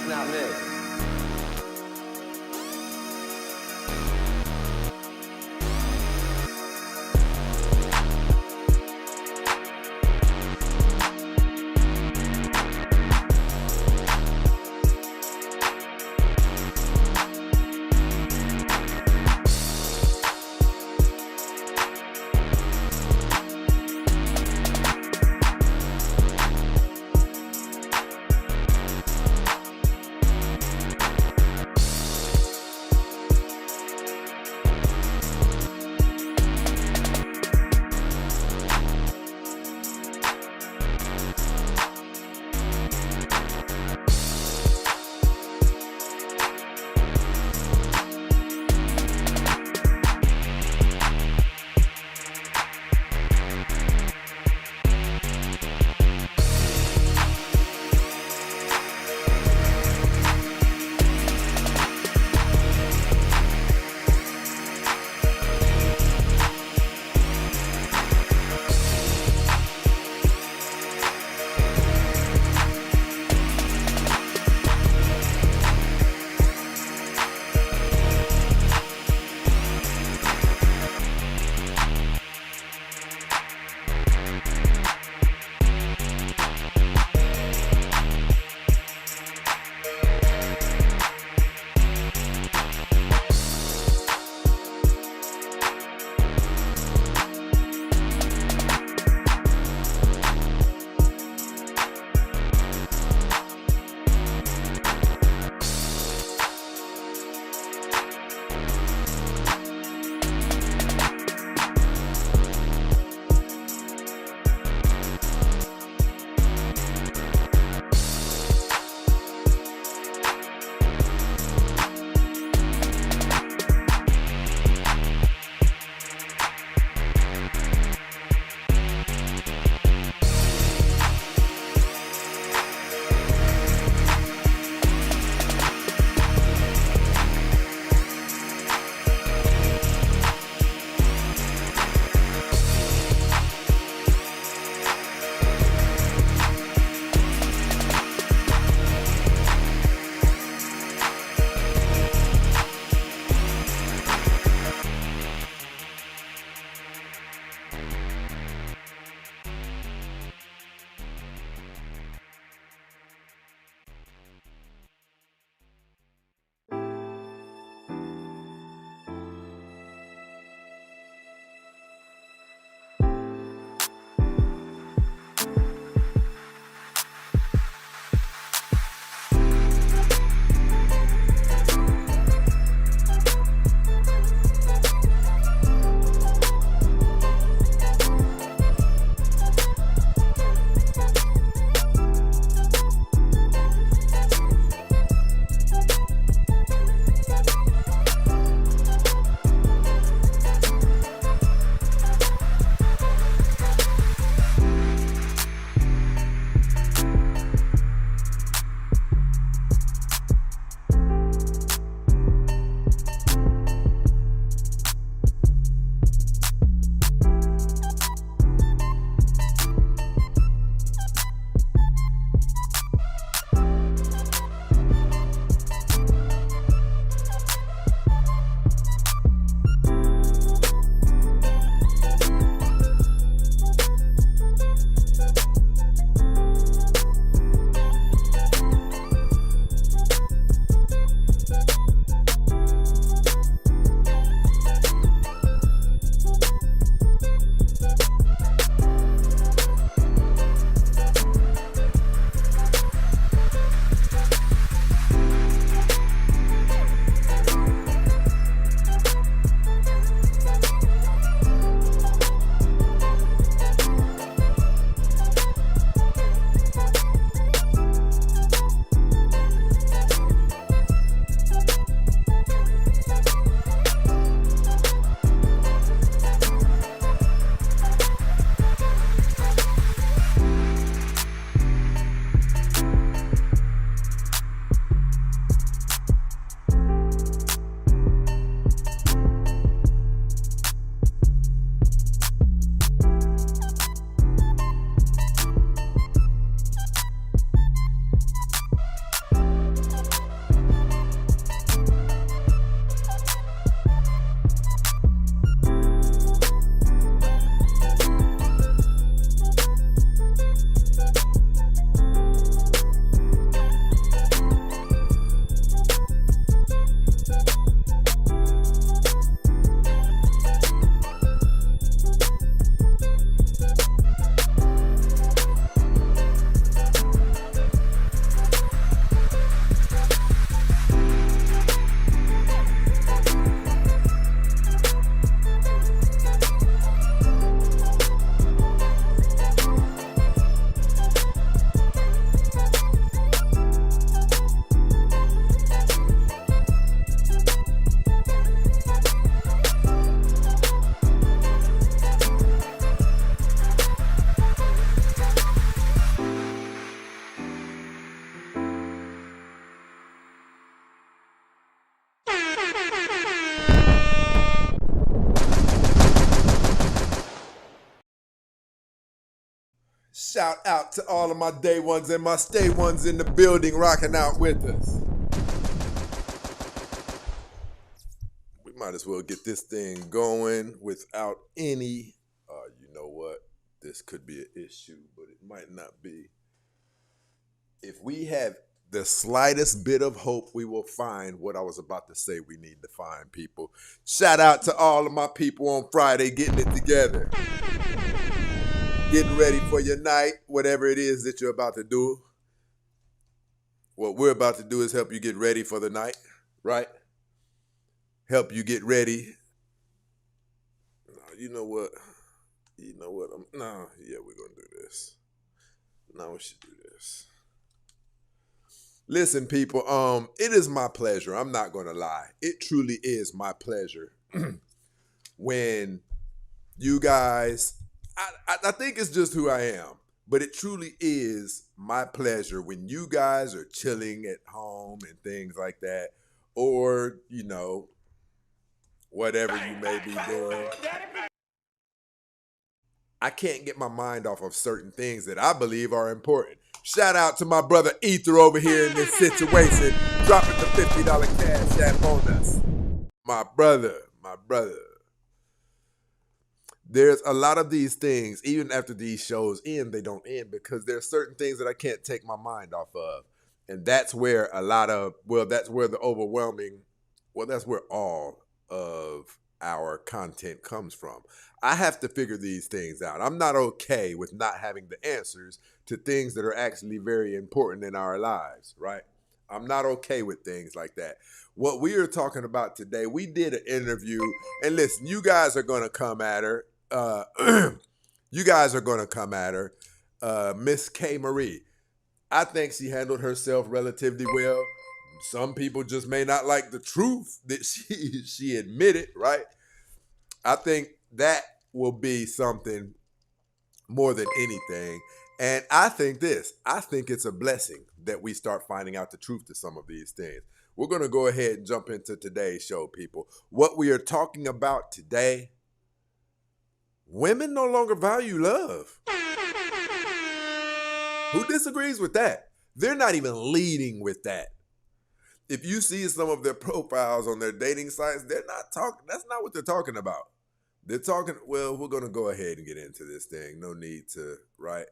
It's not me. Shout out to all of my day ones and my stay ones in the building rocking out with us. We might as well get this thing going without any, you know what, this could be an issue, but it might not be. If we have the slightest bit of hope, we will find what I was about to say we need to find, people. Shout out to all of my people on Friday getting it together. Getting ready for your night, whatever it is that you're about to do. What we're about to do is help you get ready for the night, right? Help you get ready. No, you know what? We're going to do this. No, we should do this. Listen, people, it is my pleasure. I'm not going to lie. It truly is my pleasure when you guys, I think it's just who I am, but it truly is my pleasure when you guys are chilling at home and things like that, or, you know, whatever you may be doing. I can't get my mind off of certain things that I believe are important. Shout out to my brother Ether over here in this situation, dropping the $50 cash app on us. My brother. There's a lot of these things, even after these shows end, they don't end because there's certain things that I can't take my mind off of. And that's where that's where all of our content comes from. I have to figure these things out. I'm not okay with not having the answers to things that are actually very important in our lives, right? I'm not okay with things like that. What we are talking about today, we did an interview, and listen, you guys are going to come at her. Miss K. Marie. I think she handled herself relatively well. Some people just may not like the truth that she admitted, right? I think that will be something more than anything. And I think it's a blessing that we start finding out the truth to some of these things. We're going to go ahead and jump into today's show, people. What we are talking about today, women no longer value love. Who disagrees with that? They're not even leading with that. If you see some of their profiles on their dating sites, that's not what they're talking about. They're talking, well, we're going to go ahead and get into this thing. No need to, right?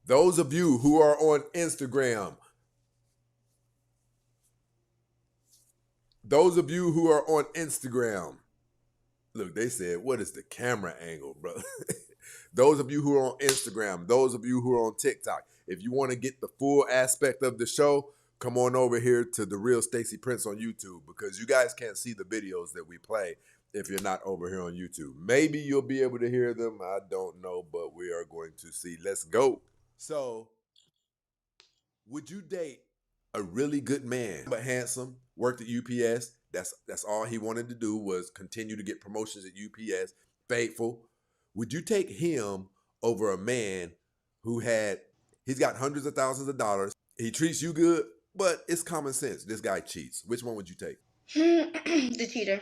Those of you who are on Instagram, look, they said, what is the camera angle, brother? Those of you who are on Instagram, those of you who are on TikTok, if you want to get the full aspect of the show, come on over here to The Real Stacey Prince on YouTube, because you guys can't see the videos that we play if you're not over here on YouTube. Maybe you'll be able to hear them. I don't know, but we are going to see. Let's go. So, would you date a really good man, but handsome, worked at UPS? That's all he wanted to do was continue to get promotions at UPS, faithful. Would you take him over a man he's got hundreds of thousands of dollars, he treats you good, but it's common sense, this guy cheats? Which one would you take? The cheater.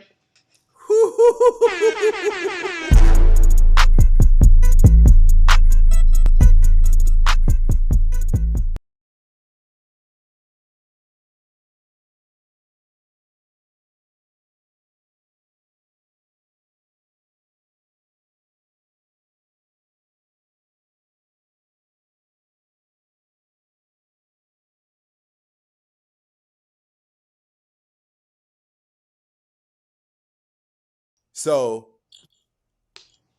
So,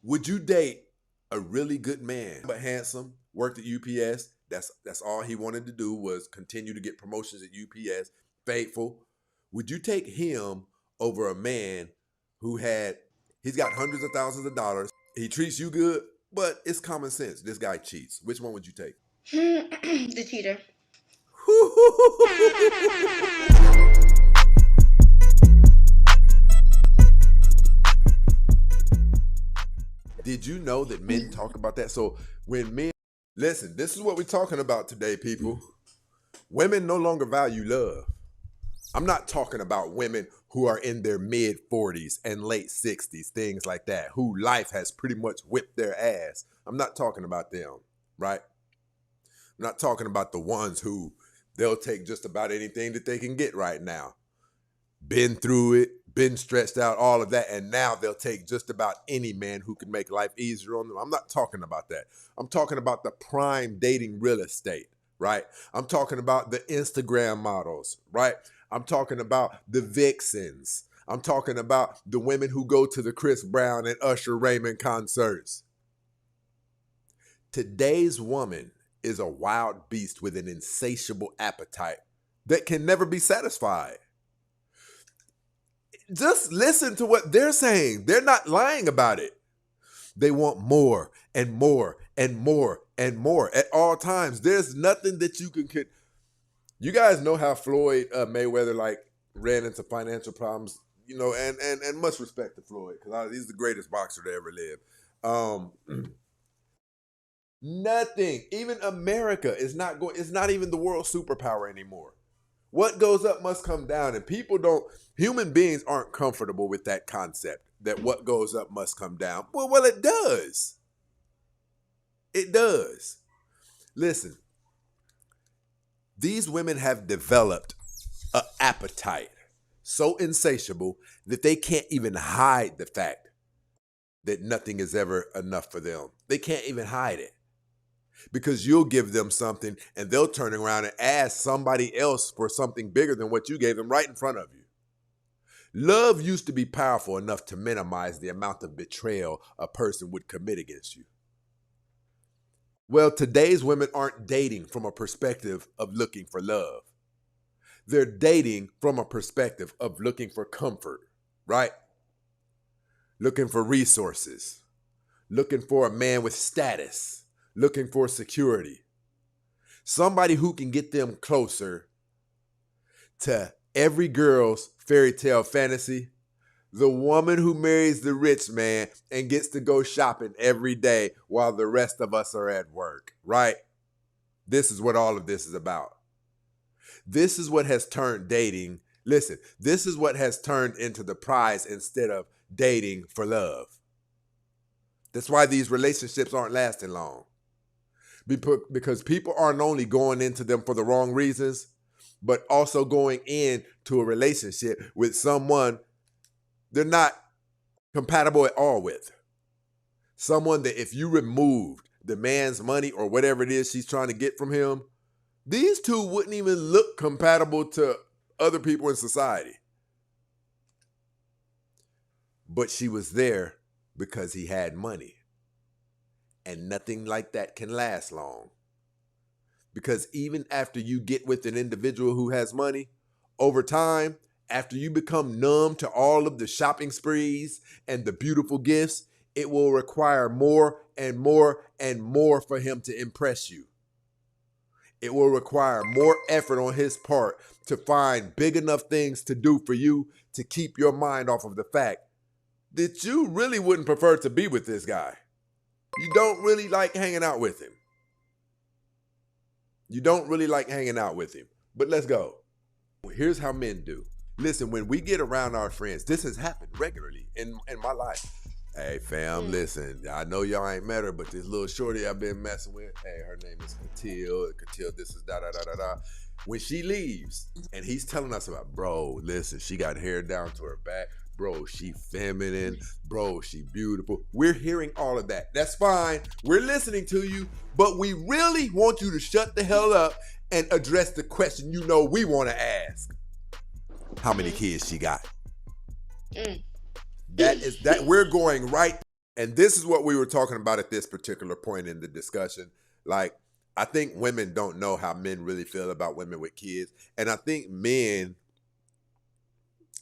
would you date a really good man, but handsome, worked at UPS? That's all he wanted to do was continue to get promotions at UPS, faithful. Would you take him over a man he's got hundreds of thousands of dollars, he treats you good, but it's common sense, this guy cheats? Which one would you take? The cheater. Did you know that men talk about that? So when men, listen, this is what we're talking about today, people. Women no longer value love. I'm not talking about women who are in their mid-40s and late 60s, things like that, who life has pretty much whipped their ass. I'm not talking about them. right? I'm not talking about the ones who they'll take just about anything that they can get right now. Been through it, been stretched out, all of that, and now they'll take just about any man who can make life easier on them. I'm not talking about that. I'm talking about the prime dating real estate, right? I'm talking about the Instagram models, right? I'm talking about the vixens. I'm talking about the women who go to the Chris Brown and Usher Raymond concerts. Today's woman is a wild beast with an insatiable appetite that can never be satisfied. Just listen to what they're saying. They're not lying about it. They want more and more and more and more at all times. There's nothing that you can. You guys know how Floyd Mayweather like ran into financial problems, you know, and much respect to Floyd because he's the greatest boxer to ever live. Nothing. Even America is not going. It's not even the world superpower anymore. What goes up must come down, and people don't. Human beings aren't comfortable with that concept that what goes up must come down. Well, it does. It does. Listen, these women have developed an appetite so insatiable that they can't even hide the fact that nothing is ever enough for them. They can't even hide it. Because you'll give them something and they'll turn around and ask somebody else for something bigger than what you gave them right in front of you. Love used to be powerful enough to minimize the amount of betrayal a person would commit against you. Well, today's women aren't dating from a perspective of looking for love. They're dating from a perspective of looking for comfort, right? Looking for resources, looking for a man with status, looking for security. Somebody who can get them closer to every girl's fairy tale fantasy, the woman who marries the rich man and gets to go shopping every day while the rest of us are at work, right? This is what all of this is about. This is what has turned dating. Listen, this is what has turned into the prize instead of dating for love. That's why these relationships aren't lasting long. Because people aren't only going into them for the wrong reasons, but also going into a relationship with someone they're not compatible at all with. Someone that if you removed the man's money or whatever it is she's trying to get from him, these two wouldn't even look compatible to other people in society. But she was there because he had money. And nothing like that can last long. Because even after you get with an individual who has money, over time, after you become numb to all of the shopping sprees and the beautiful gifts, it will require more and more and more for him to impress you. It will require more effort on his part to find big enough things to do for you to keep your mind off of the fact that you really wouldn't prefer to be with this guy. You don't really like hanging out with him. You don't really like hanging out with him. But let's go. Here's how men do. Listen, when we get around our friends, this has happened regularly in my life. Hey, fam, listen, I know y'all ain't met her, but this little shorty I've been messing with, hey, her name is Katil, this is da-da-da-da-da. When she leaves, and he's telling us about, bro, listen, she got hair down to her back. Bro, she feminine. Bro, she beautiful. We're hearing all of that. That's fine. We're listening to you, but we really want you to shut the hell up and address the question you know we want to ask. How many kids she got? That we're going right. And this is what we were talking about at this particular point in the discussion. Like, I think women don't know how men really feel about women with kids. And I think men,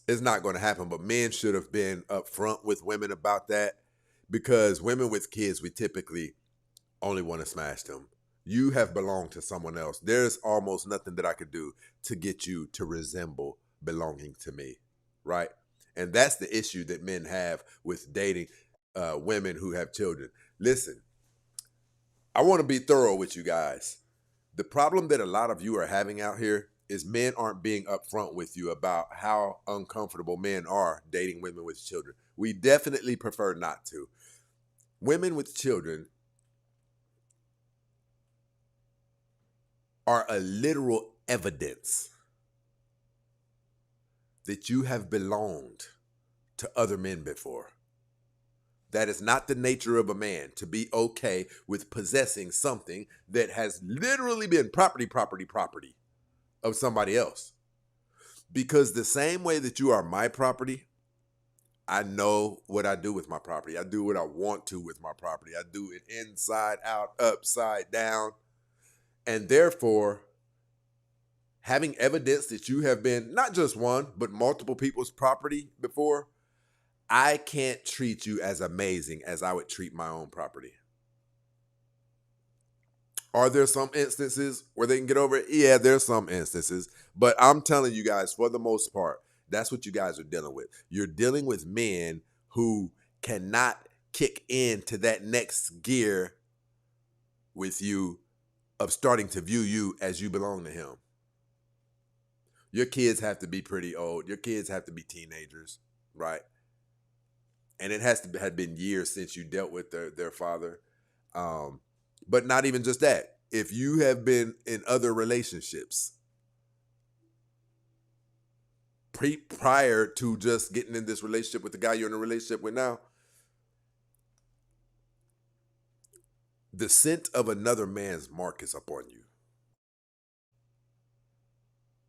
it's not going to happen, but men should have been upfront with women about that, because women with kids, we typically only want to smash them. You have belonged to someone else. There's almost nothing that I could do to get you to resemble belonging to me, right? And that's the issue that men have with dating women who have children. Listen, I want to be thorough with you guys. The problem that a lot of you are having out here is men aren't being upfront with you about how uncomfortable men are dating women with children. We definitely prefer not to. Women with children, are a literal evidence that you have belonged to other men before. That is not the nature of a man to be okay with possessing something that has literally been property of somebody else. Because the same way that you are my property, I know what I do with my property. I do what I want to with my property. I do it inside out, upside down. And therefore, having evidence that you have been not just one, but multiple people's property before, I can't treat you as amazing as I would treat my own property. Are there some instances where they can get over it? Yeah, there's some instances. But I'm telling you guys, for the most part, that's what you guys are dealing with. You're dealing with men who cannot kick into that next gear with you of starting to view you as you belong to him. Your kids have to be pretty old. Your kids have to be teenagers, right? And it has to have been years since you dealt with their father. But not even just that. If you have been in other relationships prior to just getting in this relationship with the guy you're in a relationship with now, the scent of another man's mark is upon you.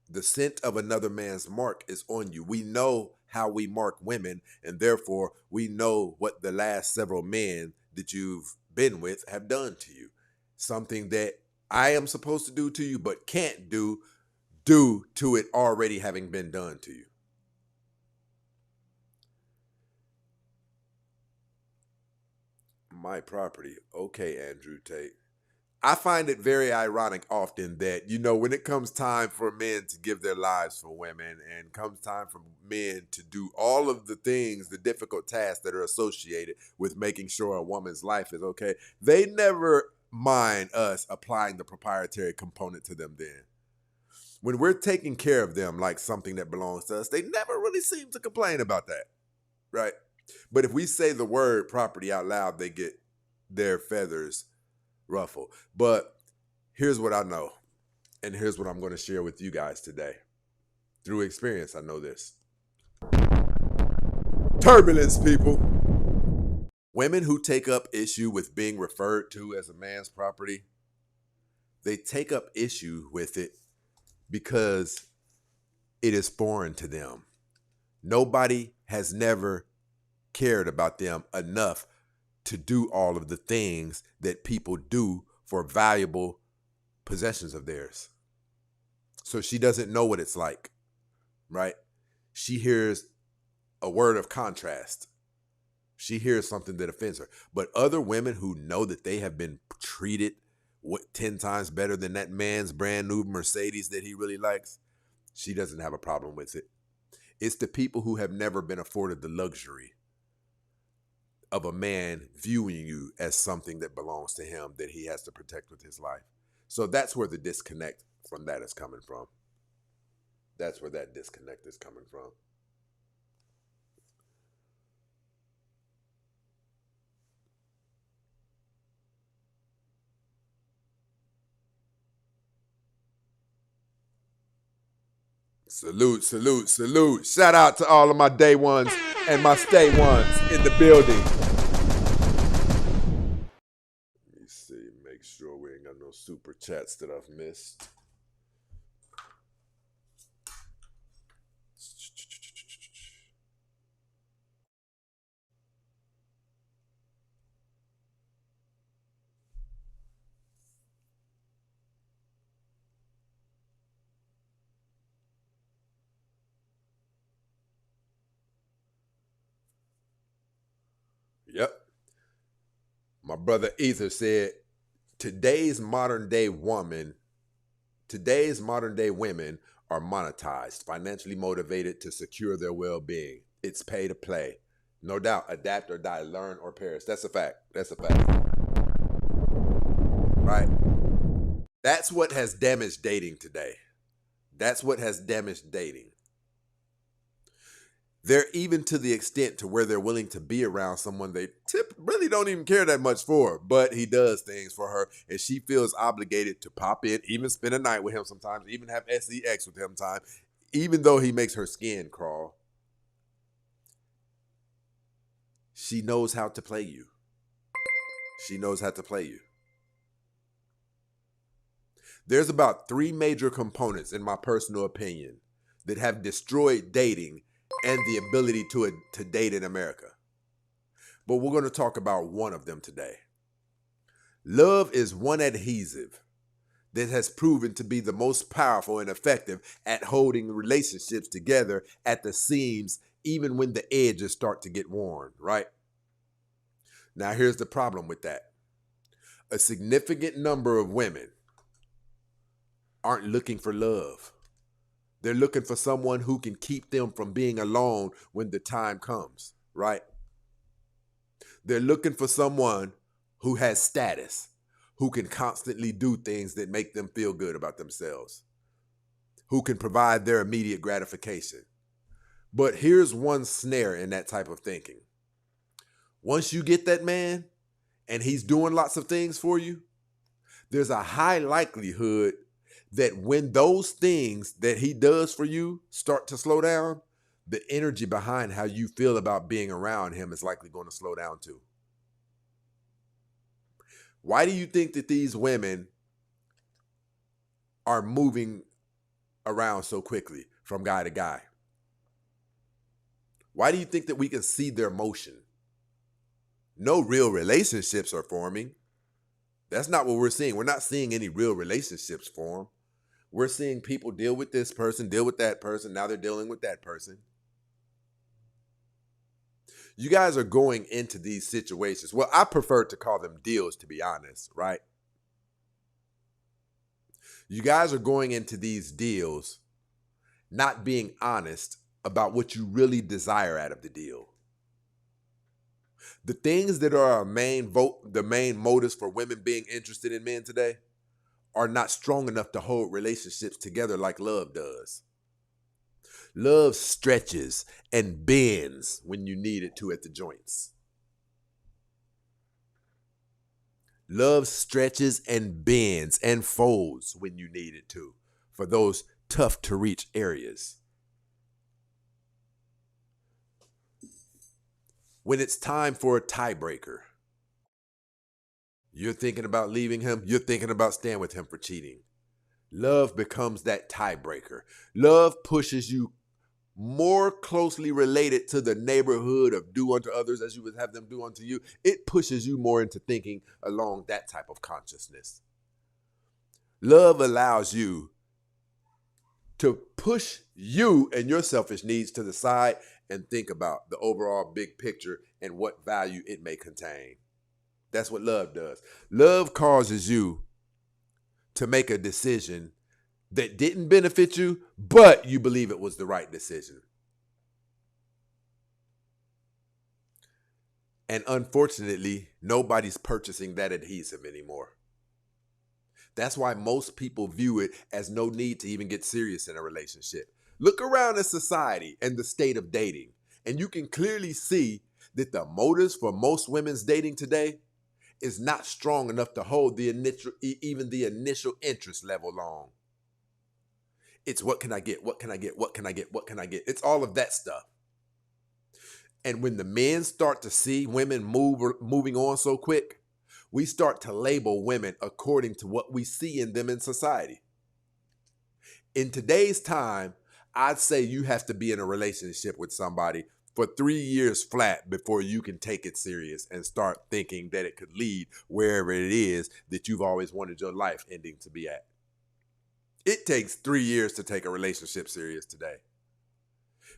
The scent of another man's mark is on you. We know how we mark women, and therefore we know what the last several men that you've been with have done to you. Something that I am supposed to do to you, but can't do due to it already having been done to you. My property. Okay, Andrew Tate. I find it very ironic often that, when it comes time for men to give their lives for women and comes time for men to do all of the things, the difficult tasks that are associated with making sure a woman's life is okay, they never mind us applying the proprietary component to them then. When we're taking care of them like something that belongs to us, they never really seem to complain about that, right? But if we say the word property out loud, they get their feathers ruffled. But here's what I know, and here's what I'm going to share with you guys today. Through experience, I know this. Turbulence, people. Women who take up issue with being referred to as a man's property, they take up issue with it because it is foreign to them. Nobody has never cared about them enough to do all of the things that people do for valuable possessions of theirs. So she doesn't know what it's like, right? She hears a word of contrast. She hears something that offends her. But other women who know that they have been treated 10 times better than that man's brand new Mercedes that he really likes, she doesn't have a problem with it. It's the people who have never been afforded the luxury of a man viewing you as something that belongs to him that he has to protect with his life. So that's where the disconnect from that is coming from. That's where that disconnect is coming from. Salute, salute, salute. Shout out to all of my day ones and my stay ones in the building. Let me see, make sure we ain't got no super chats that I've missed. Yep. My brother Ether said, today's modern day women are monetized, financially motivated to secure their well-being. It's pay to play. No doubt, adapt or die, learn or perish. That's a fact. That's a fact. Right? That's what has damaged dating today. That's what has damaged dating. They're even to the extent to where they're willing to be around someone they really don't even care that much for, but he does things for her, and she feels obligated to pop in, even spend a night with him sometimes, even have sex with him time, even though he makes her skin crawl. She knows how to play you. She knows how to play you. There's about 3 major components, in my personal opinion, that have destroyed dating and the ability to date in America. But we're going to talk about one of them today. Love is one adhesive that has proven to be the most powerful and effective at holding relationships together at the seams, even when the edges start to get worn, right? Now, here's the problem with that. A significant number of women aren't looking for love. They're looking for someone who can keep them from being alone when the time comes, right? They're looking for someone who has status, who can constantly do things that make them feel good about themselves, who can provide their immediate gratification. But here's one snare in that type of thinking. Once you get that man and he's doing lots of things for you, there's a high likelihood that when those things that he does for you start to slow down, the energy behind how you feel about being around him is likely going to slow down too. Why do you think that these women are moving around so quickly from guy to guy? Why do you think that we can see their motion? No real relationships are forming. That's not what we're seeing. We're not seeing any real relationships form. We're seeing people deal with this person, deal with that person. Now they're dealing with that person. You guys are going into these situations. Well, I prefer to call them deals, to be honest, right? You guys are going into these deals not being honest about what you really desire out of the deal. The things that are the main motives for women being interested in men today are not strong enough to hold relationships together like love does. Love stretches and bends when you need it to at the joints. Love stretches and bends and folds when you need it to for those tough to reach areas. When it's time for a tiebreaker, you're thinking about leaving him, you're thinking about staying with him for cheating. Love becomes that tiebreaker. Love pushes you more closely related to the neighborhood of do unto others as you would have them do unto you. It pushes you more into thinking along that type of consciousness. Love allows you to push you and your selfish needs to the side and think about the overall big picture and what value it may contain. That's what love does. Love causes you to make a decision that didn't benefit you, but you believe it was the right decision. And unfortunately, nobody's purchasing that adhesive anymore. That's why most people view it as no need to even get serious in a relationship. Look around at society and the state of dating, and you can clearly see that the motives for most women's dating today is not strong enough to hold even the initial interest level long. It's what can I get? What can I get? What can I get? What can I get? It's all of that stuff. And when the men start to see women moving on so quick, we start to label women according to what we see in them in society. In today's time, I'd say you have to be in a relationship with somebody for 3 years flat before you can take it serious and start thinking that it could lead wherever it is that you've always wanted your life ending to be at. It takes 3 years to take a relationship serious today.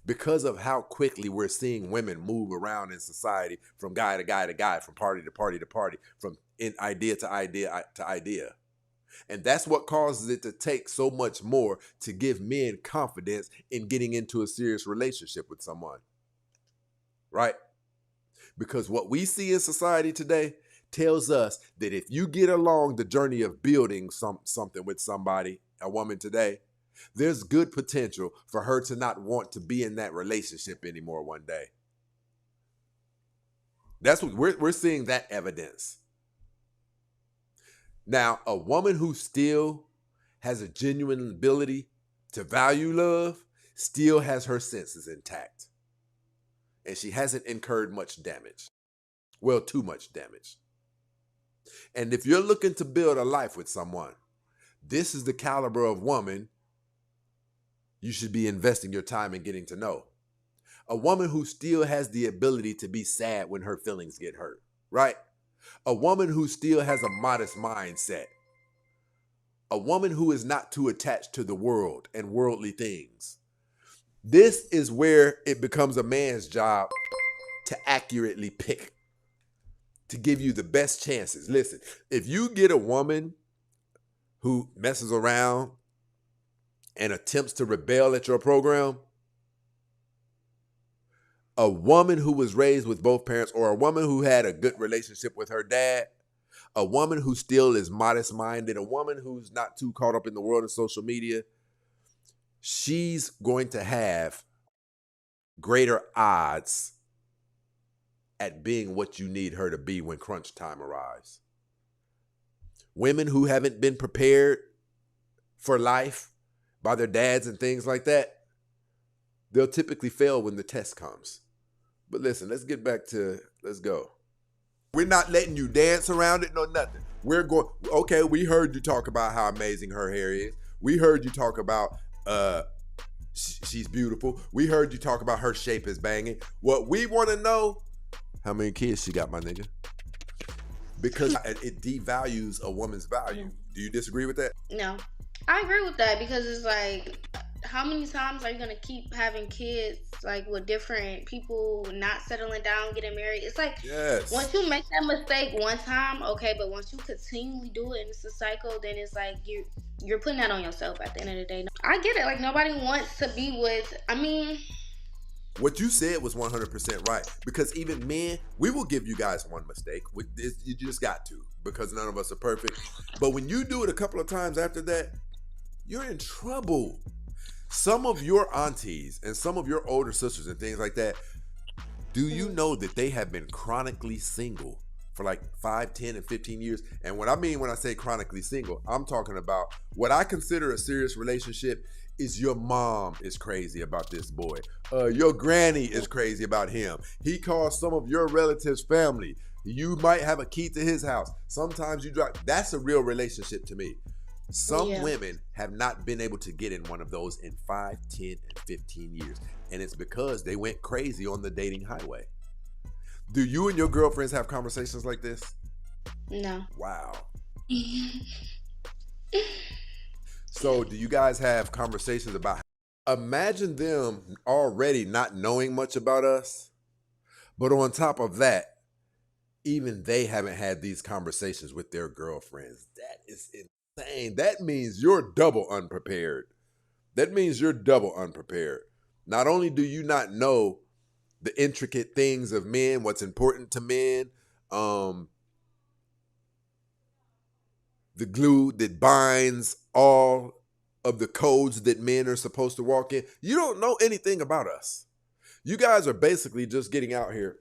Because of how quickly we're seeing women move around in society from guy to guy to guy, from party to party to party, from idea to idea to idea. And that's what causes it to take so much more to give men confidence in getting into a serious relationship with someone. Right? Because what we see in society today tells us that if you get along the journey of building something with somebody, a woman today, There's good potential for her to not want to be in that relationship anymore one day. That's what we're seeing, that evidence. Now, a woman who still has a genuine ability to value love still has her senses intact. And she hasn't incurred much damage. Well, too much damage. And if you're looking to build a life with someone, this is the caliber of woman you should be investing your time in getting to know. A woman who still has the ability to be sad when her feelings get hurt, right? A woman who still has a modest mindset. A woman who is not too attached to the world and worldly things. This is where it becomes a man's job to accurately pick, to give you the best chances. Listen, if you get a woman who messes around and attempts to rebel at your program, a woman who was raised with both parents, or a woman who had a good relationship with her dad, a woman who still is modest-minded, a woman who's not too caught up in the world of social media, she's going to have greater odds at being what you need her to be when crunch time arrives. Women who haven't been prepared for life by their dads and things like that, they'll typically fail when the test comes. But listen, let's go. We're not letting you dance around it, no nothing. We're going, okay, we heard you talk about how amazing her hair is. We heard you talk about she's beautiful. We heard you talk about her shape is banging. What we want to know, how many kids she got, my nigga? Because it devalues a woman's value. Do you disagree with that? No. I agree with that because it's like, how many times are you gonna keep having kids like with different people, not settling down, getting married? It's like, yes, once you make that mistake one time, okay, but once you continually do it and it's a cycle, then it's like you're putting that on yourself at the end of the day. I get it. Like, nobody wants to be with, I mean, what you said was 100% right. Because even men, we will give you guys one mistake. You just got to, because none of us are perfect. But when you do it a couple of times after that, you're in trouble. Some of your aunties and some of your older sisters and things like that, do you know that they have been chronically single for like 5, 10, and 15 years? And what I mean when I say chronically single, I'm talking about what I consider a serious relationship is your mom is crazy about this boy. Your granny is crazy about him. He calls some of your relatives family. You might have a key to his house. Sometimes you drive. That's a real relationship to me. Some women have not been able to get in one of those in 5, 10, and 15 years. And it's because they went crazy on the dating highway. Do you and your girlfriends have conversations like this? No. Wow. So do you guys have conversations about, imagine them already not knowing much about us, but on top of that, even they haven't had these conversations with their girlfriends. That is insane. That means you're double unprepared. Not only do you not know the intricate things of men, what's important to men, the glue that binds all of the codes that men are supposed to walk in, you don't know anything about us. You guys are basically just getting out here.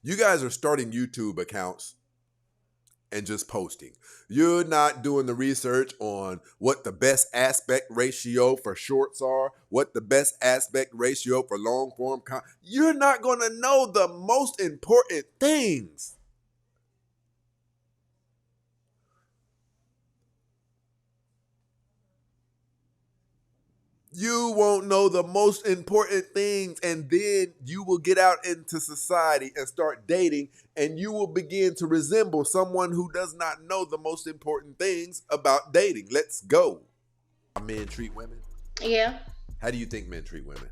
You guys are starting YouTube accounts and just posting. You're not doing the research on what the best aspect ratio for shorts are, what the best aspect ratio for long form content. You're not going to know the most important things. You won't know the most important things, and then you will get out into society and start dating, and you will begin to resemble someone who does not know the most important things about dating. Let's go. How men treat women? Yeah. How do you think men treat women?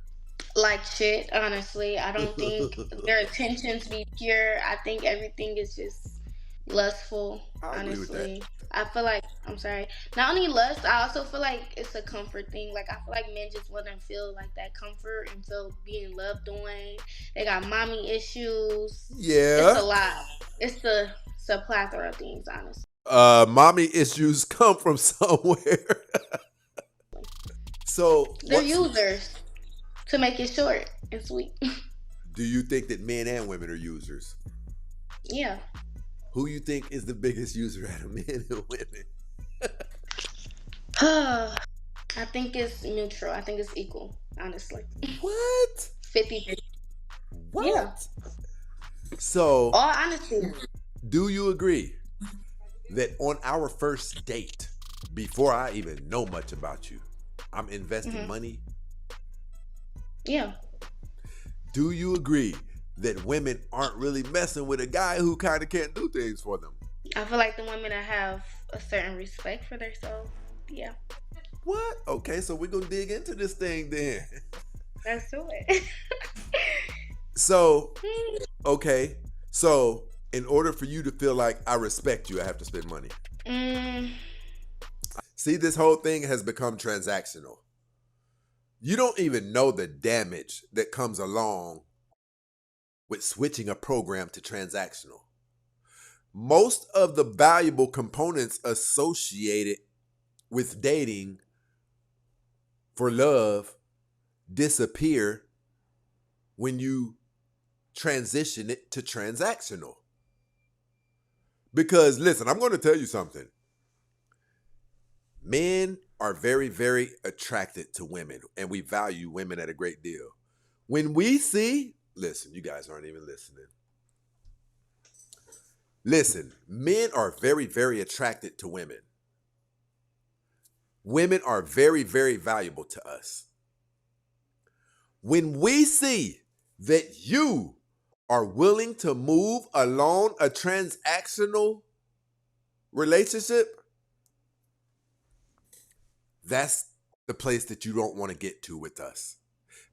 Like shit, honestly. I don't think their intentions be pure. I think everything is just lustful, I agree with that. honestly. I feel like, I'm sorry, not only lust, I also feel like it's a comfort thing. Like, I feel like men just want to feel like that comfort and feel being loved on. They got mommy issues. Yeah. It's a lot. It's a plethora of things, honestly. Mommy issues come from somewhere. So They're what's users to make it short and sweet. do you think that men and women are users? Yeah. Who you think is the biggest user out of men and women? I think it's neutral. I think it's equal, honestly. What? 50-50. Yeah. What? So, All honesty. do you agree that on our first date, before I even know much about you, I'm investing Hmm. money? Yeah. Do you agree that women aren't really messing with a guy who kind of can't do things for them? I feel like the women that have a certain respect for themselves. Yeah. What? Okay, so we're going to dig into this thing then. Let's do it. So, okay, so in order for you to feel like I respect you, I have to spend money. mm, See, this whole thing has become transactional. You don't even know the damage that comes along with switching a program to transactional. Most of the valuable components associated with dating for love disappear when you transition it to transactional. Because listen, I'm going to tell you something. Men are very, very attracted to women, and we value women at a great deal. When we see, listen, you guys aren't even listening. Listen, men are very, very attracted to women. Women are very, very valuable to us. When we see that you are willing to move along a transactional relationship, that's the place that you don't want to get to with us.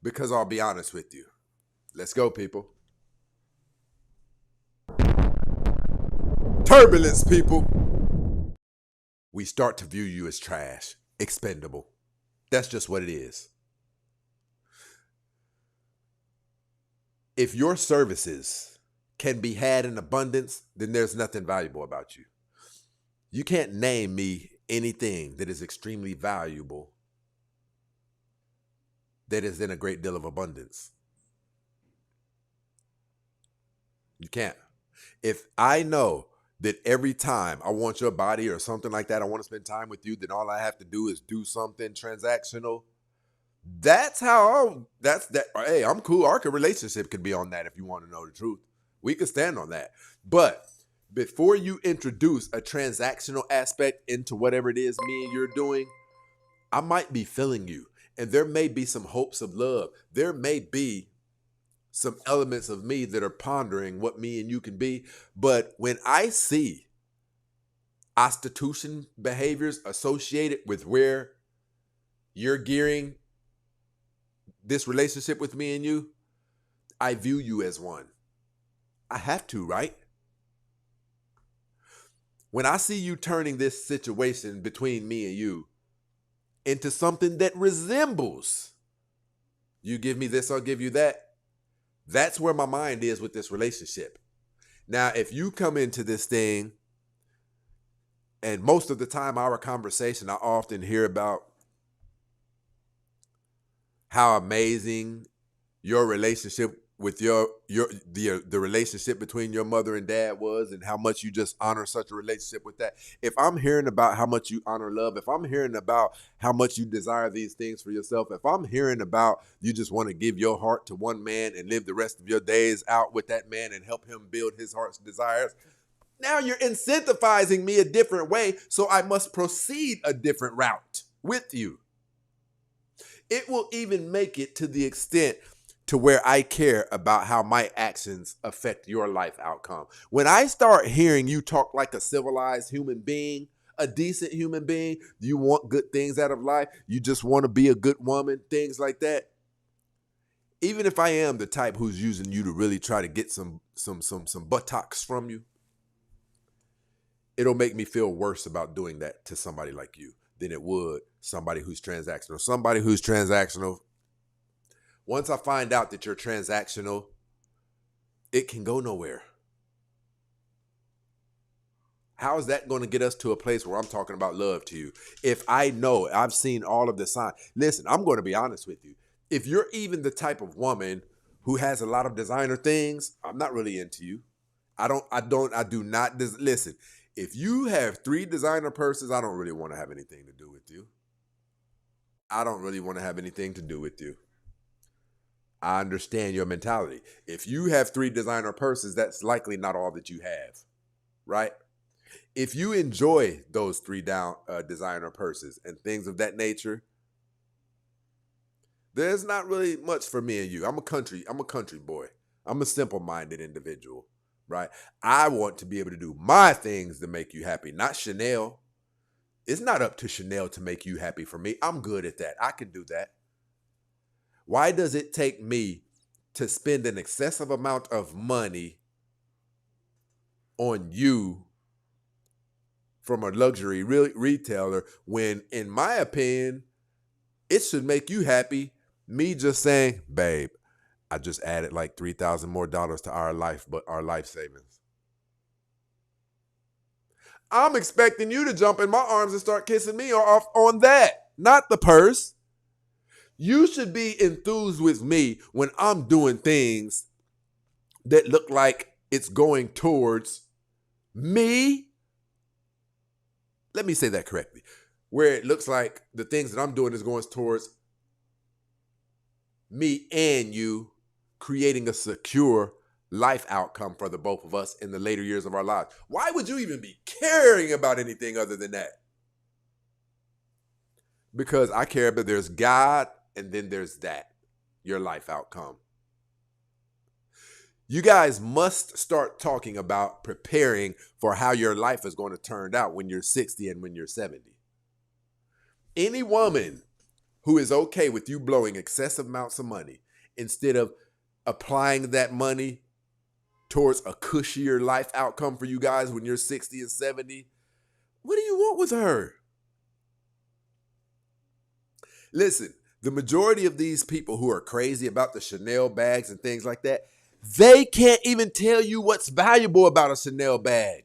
Because I'll be honest with you. Let's go, people. Turbulence, people. We start to view you as trash, expendable. That's just what it is. If your services can be had in abundance, then there's nothing valuable about you. You can't name me anything that is extremely valuable that is in a great deal of abundance. You can't. If I know that every time I want your body or something like that, I want to spend time with you, then all I have to do is do something transactional. That's how that's that. Hey, I'm cool. Our relationship could be on that if you want to know the truth. We could stand on that. But before you introduce a transactional aspect into whatever it is me and you're doing, I might be feeling you. And there may be some hopes of love. There may be some elements of me that are pondering what me and you can be. But when I see prostitution behaviors associated with where you're gearing this relationship with me and you, I view you as one. I have to, right? When I see you turning this situation between me and you into something that resembles, you give me this, I'll give you that. That's where my mind is with this relationship. Now, if you come into this thing, and most of the time our conversation, I often hear about how amazing your relationship with the relationship between your mother and dad was, and how much you just honor such a relationship with that. If I'm hearing about how much you honor love, if I'm hearing about how much you desire these things for yourself, if I'm hearing about you just want to give your heart to one man and live the rest of your days out with that man and help him build his heart's desires, now you're incentivizing me a different way, so I must proceed a different route with you. It will even make it to the extent to where I care about how my actions affect your life outcome. When I start hearing you talk like a civilized human being, a decent human being, you want good things out of life, you just want to be a good woman, things like that. Even if I am the type who's using you to really try to get some buttocks from you, it'll make me feel worse about doing that to somebody like you than it would somebody who's transactional. Somebody who's transactional, once I find out that you're transactional, it can go nowhere. How is that going to get us to a place where I'm talking about love to you? If I know I've seen all of the signs. Listen, I'm going to be honest with you. If you're even the type of woman who has a lot of designer things, I'm not really into you. I do not. Listen, if you have 3 designer purses, I don't really want to have anything to do with you. I don't really want to have anything to do with you. I understand your mentality. If you have 3 designer purses, that's likely not all that you have, right? If you enjoy those 3 designer purses and things of that nature, there's not really much for me and you. I'm a country boy. I'm a simple-minded individual, right? I want to be able to do my things to make you happy, not Chanel. It's not up to Chanel to make you happy for me. I'm good at that. I can do that. Why does it take me to spend an excessive amount of money on you from a luxury retailer when, in my opinion, it should make you happy? Me just saying, babe, I just added like $3,000 more to our life savings. I'm expecting you to jump in my arms and start kissing me off on that, not the purse. You should be enthused with me when I'm doing things that look like it's going towards me. Let me say that correctly. Where it looks like the things that I'm doing is going towards me and you, creating a secure life outcome for the both of us in the later years of our lives. Why would you even be caring about anything other than that? Because I care that there's God and then there's that, your life outcome. You guys must start talking about preparing for how your life is going to turn out when you're 60 and when you're 70. Any woman who is okay with you blowing excessive amounts of money instead of applying that money towards a cushier life outcome for you guys when you're 60 and 70, what do you want with her? Listen, the majority of these people who are crazy about the Chanel bags and things like that, they can't even tell you what's valuable about a Chanel bag.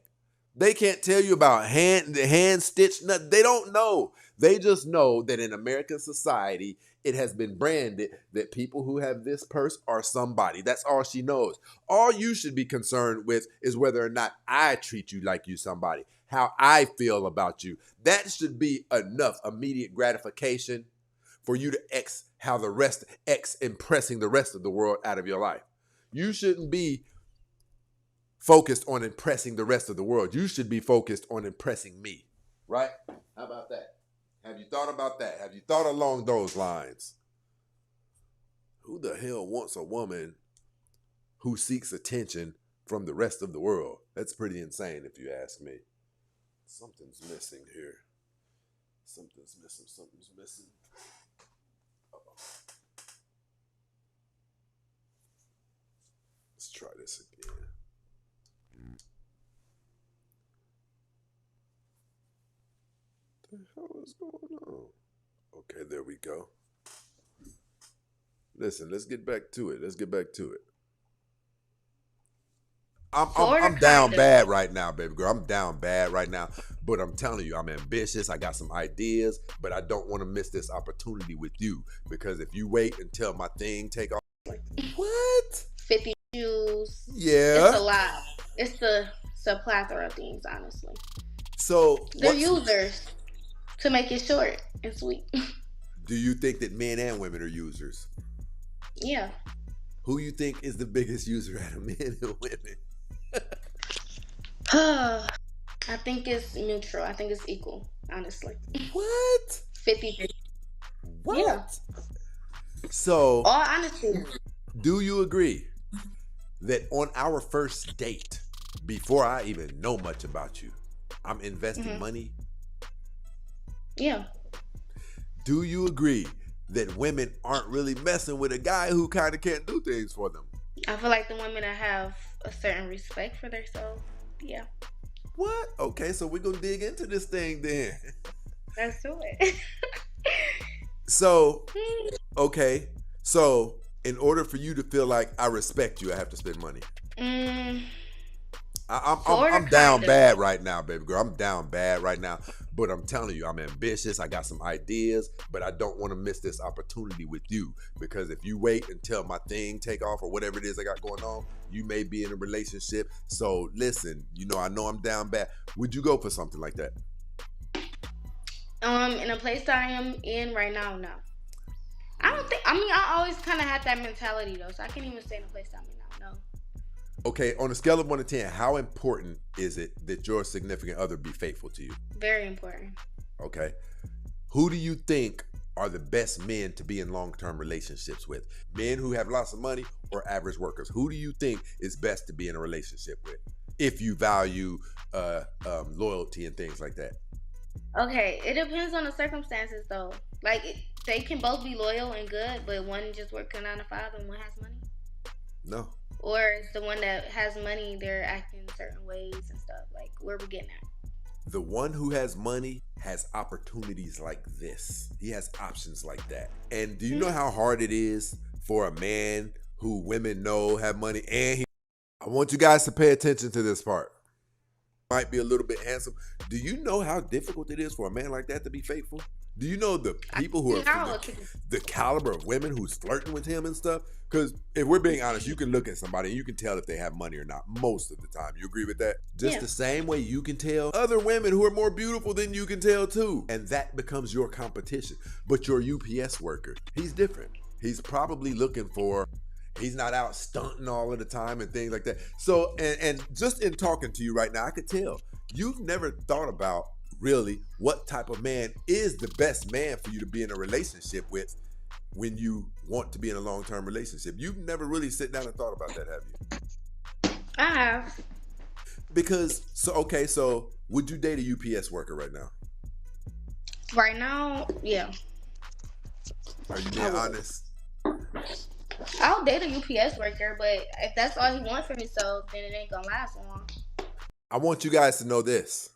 They can't tell you about hand stitched nothing. They don't know. They just know that in American society, it has been branded that people who have this purse are somebody. That's all she knows. All you should be concerned with is whether or not I treat you like you somebody, how I feel about you. That should be enough immediate gratification for you to impressing the rest of the world out of your life. You shouldn't be focused on impressing the rest of the world. You should be focused on impressing me, right? How about that? Have you thought about that? Have you thought along those lines? Who the hell wants a woman who seeks attention from the rest of the world? That's pretty insane if you ask me. Something's missing here. Something's missing. Uh-oh. Let's try this again. What the hell is going on? Okay, there we go. Listen, let's get back to it. I'm down bad right now, baby girl. I'm down bad right now. But I'm telling you, I'm ambitious. I got some ideas, but I don't want to miss this opportunity with you. Because if you wait until my thing take off, like, what? 50 shoes. Yeah. It's a lot. It's a plethora of things, honestly. So they're users to make it short and sweet. Do you think that men and women are users? Yeah. Who you think is the biggest user out of men and women? I think it's neutral. I think it's equal, honestly. What? 50-50. What? Yeah. So, all honesty, do you agree that on our first date, before I even know much about you, I'm investing money? Yeah. Do you agree that women aren't really messing with a guy who kind of can't do things for them? I feel like the women that have a certain respect for themselves, yeah. What? Okay, so we're going to dig into this thing then. Let's do it. So, okay. So, in order for you to feel like I respect you, I have to spend money. For the I'm down kind of bad right now, baby girl. I'm down bad right now. But I'm telling you, I'm ambitious. I got some ideas, but I don't want to miss this opportunity with you, because if you wait until my thing take off or whatever it is I got going on, you may be in a relationship. So listen, I know I'm down bad. Would you go for something like that? in a place that I am in right now, no. I don't think. I mean, I always kind of had that mentality though, so I can't even stay in a place that I'm in now. No. Okay, on a scale of 1 to 10, how important is it that your significant other be faithful to you? Very important. Okay. Who do you think are the best men to be in long-term relationships with? Men who have lots of money or average workers? Who do you think is best to be in a relationship with if you value loyalty and things like that? Okay, it depends on the circumstances though. Like they can both be loyal and good, but one just working 9 to 5 and one has money. No. Or it's the one that has money, they're acting certain ways and stuff. Like where we getting at? The one who has money has opportunities like this. He has options like that. And do you know how hard it is for a man who women know have money I want you guys to pay attention to this part. Might be a little bit handsome. Do you know how difficult it is for a man like that to be faithful? Do you know the people who are the caliber of women who's flirting with him and stuff? Because if we're being honest, you can look at somebody and you can tell if they have money or not most of the time. You agree with that? Just the same way you can tell other women who are more beautiful than you can tell too. And that becomes your competition. But your UPS worker, he's different. He's probably looking for, he's not out stunting all of the time and things like that. So, and just in talking to you right now, I could tell you've never thought about really what type of man is the best man for you to be in a relationship with when you want to be in a long-term relationship. You've never really sit down and thought about that, have you? I have. Because, so would you date a UPS worker right now? Right now, yeah. Are you being honest? I'll date a UPS worker, but if that's all he wants from himself, then it ain't gonna last long. I want you guys to know this.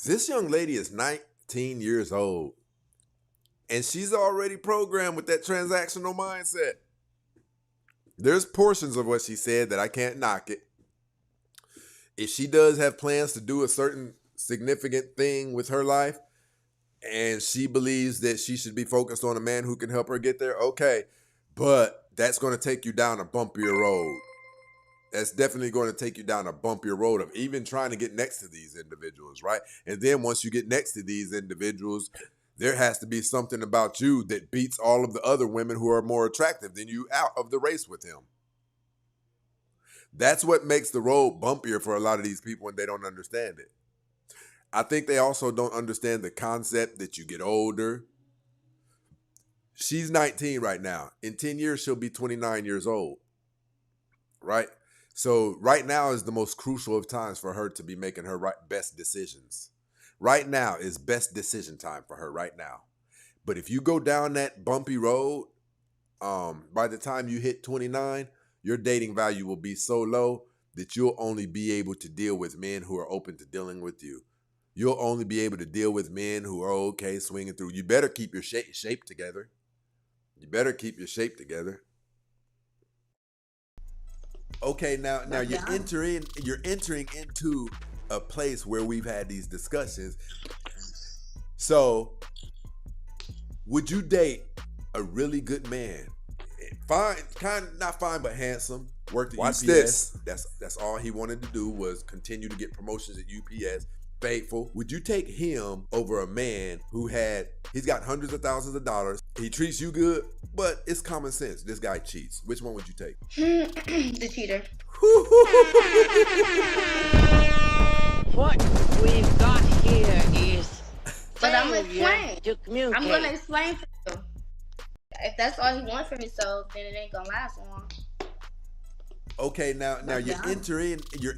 This young lady is 19 years old, and she's already programmed with that transactional mindset. There's portions of what she said that I can't knock it. If she does have plans to do a certain significant thing with her life, and she believes that she should be focused on a man who can help her get there, okay. But that's going to take you down a bumpier road. That's definitely going to take you down a bumpier road of even trying to get next to these individuals, right? And then once you get next to these individuals, there has to be something about you that beats all of the other women who are more attractive than you out of the race with him. That's what makes the road bumpier for a lot of these people, and they don't understand it. I think they also don't understand the concept that you get older. She's 19 right now. In 10 years, she'll be 29 years old, right? So right now is the most crucial of times for her to be making her best decisions. Right now is best decision time for her right now. But if you go down that bumpy road, by the time you hit 29, your dating value will be so low that you'll only be able to deal with men who are open to dealing with you. You'll only be able to deal with men who are okay swinging through. You better keep your shape together. You better keep your shape together. Okay, now you're entering into a place where we've had these discussions. So, would you date a really good man? Fine, not fine, but handsome. Worked at UPS. This. That's all he wanted to do was continue to get promotions at UPS. Faithful. Would you take him over a man he's got hundreds of thousands of dollars? He treats you good, but it's common sense. This guy cheats. Which one would you take? The cheater. What we've got here is But I'm gonna explain. to communicate. I'm gonna explain to you. If that's all he wants from himself, then it ain't gonna last long. Okay, now you're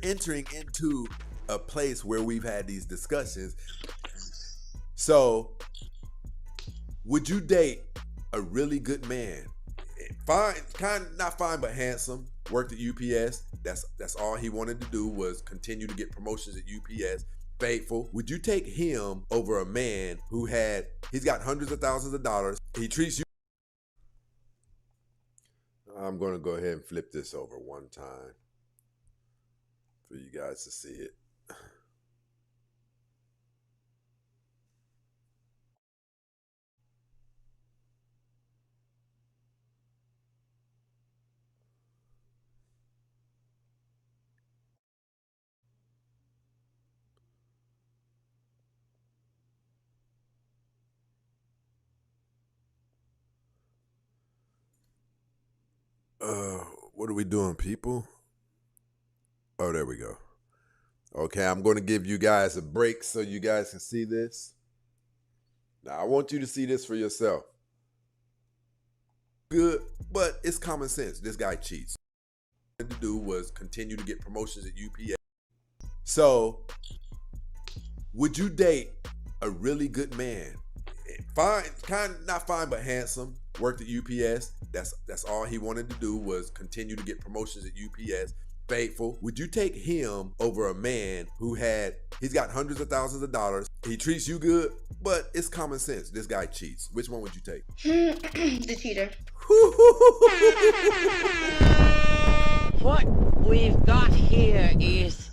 entering into a place where we've had these discussions. So, would you date a really good man? Fine, not fine, but handsome. Worked at UPS. That's all he wanted to do was continue to get promotions at UPS. Faithful. Would you take him over a man he's got hundreds of thousands of dollars? He treats you. I'm going to go ahead and flip this over one time. for you guys to see it. What are we doing, people? Oh, there we go. Okay, I'm going to give you guys a break so you guys can see this. Now, I want you to see this for yourself. Good, but it's common sense. This guy cheats. What he wanted to do was continue to get promotions at UPS. So, would you date a really good man? Fine, not fine, but handsome. Worked at UPS. That's all he wanted to do was continue to get promotions at UPS. Faithful. Would you take him over a man he's got hundreds of thousands of dollars? He treats you good, but it's common sense. This guy cheats. Which one would you take? The cheater. What we've got here is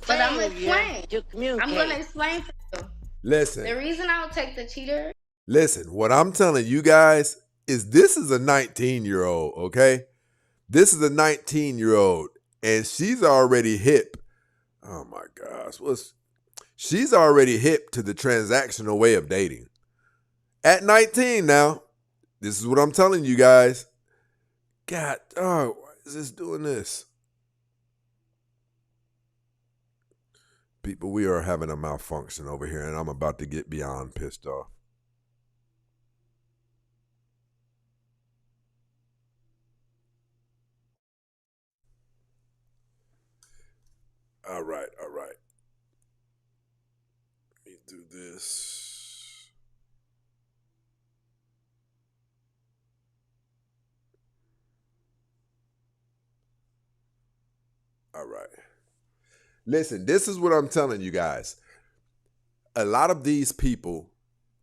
But I'm gonna failure explain. to communicate. I'm gonna explain to you. Listen. The reason I'll take the cheater. Listen, what I'm telling you guys is this is a 19-year-old, okay? This is a 19-year-old, and she's already hip. Oh my gosh. She's already hip to the transactional way of dating. At 19 now, this is what I'm telling you guys. God, why is this doing this? People, we are having a malfunction over here, and I'm about to get beyond pissed off. All right. Let me do this. All right. Listen, this is what I'm telling you guys. A lot of these people,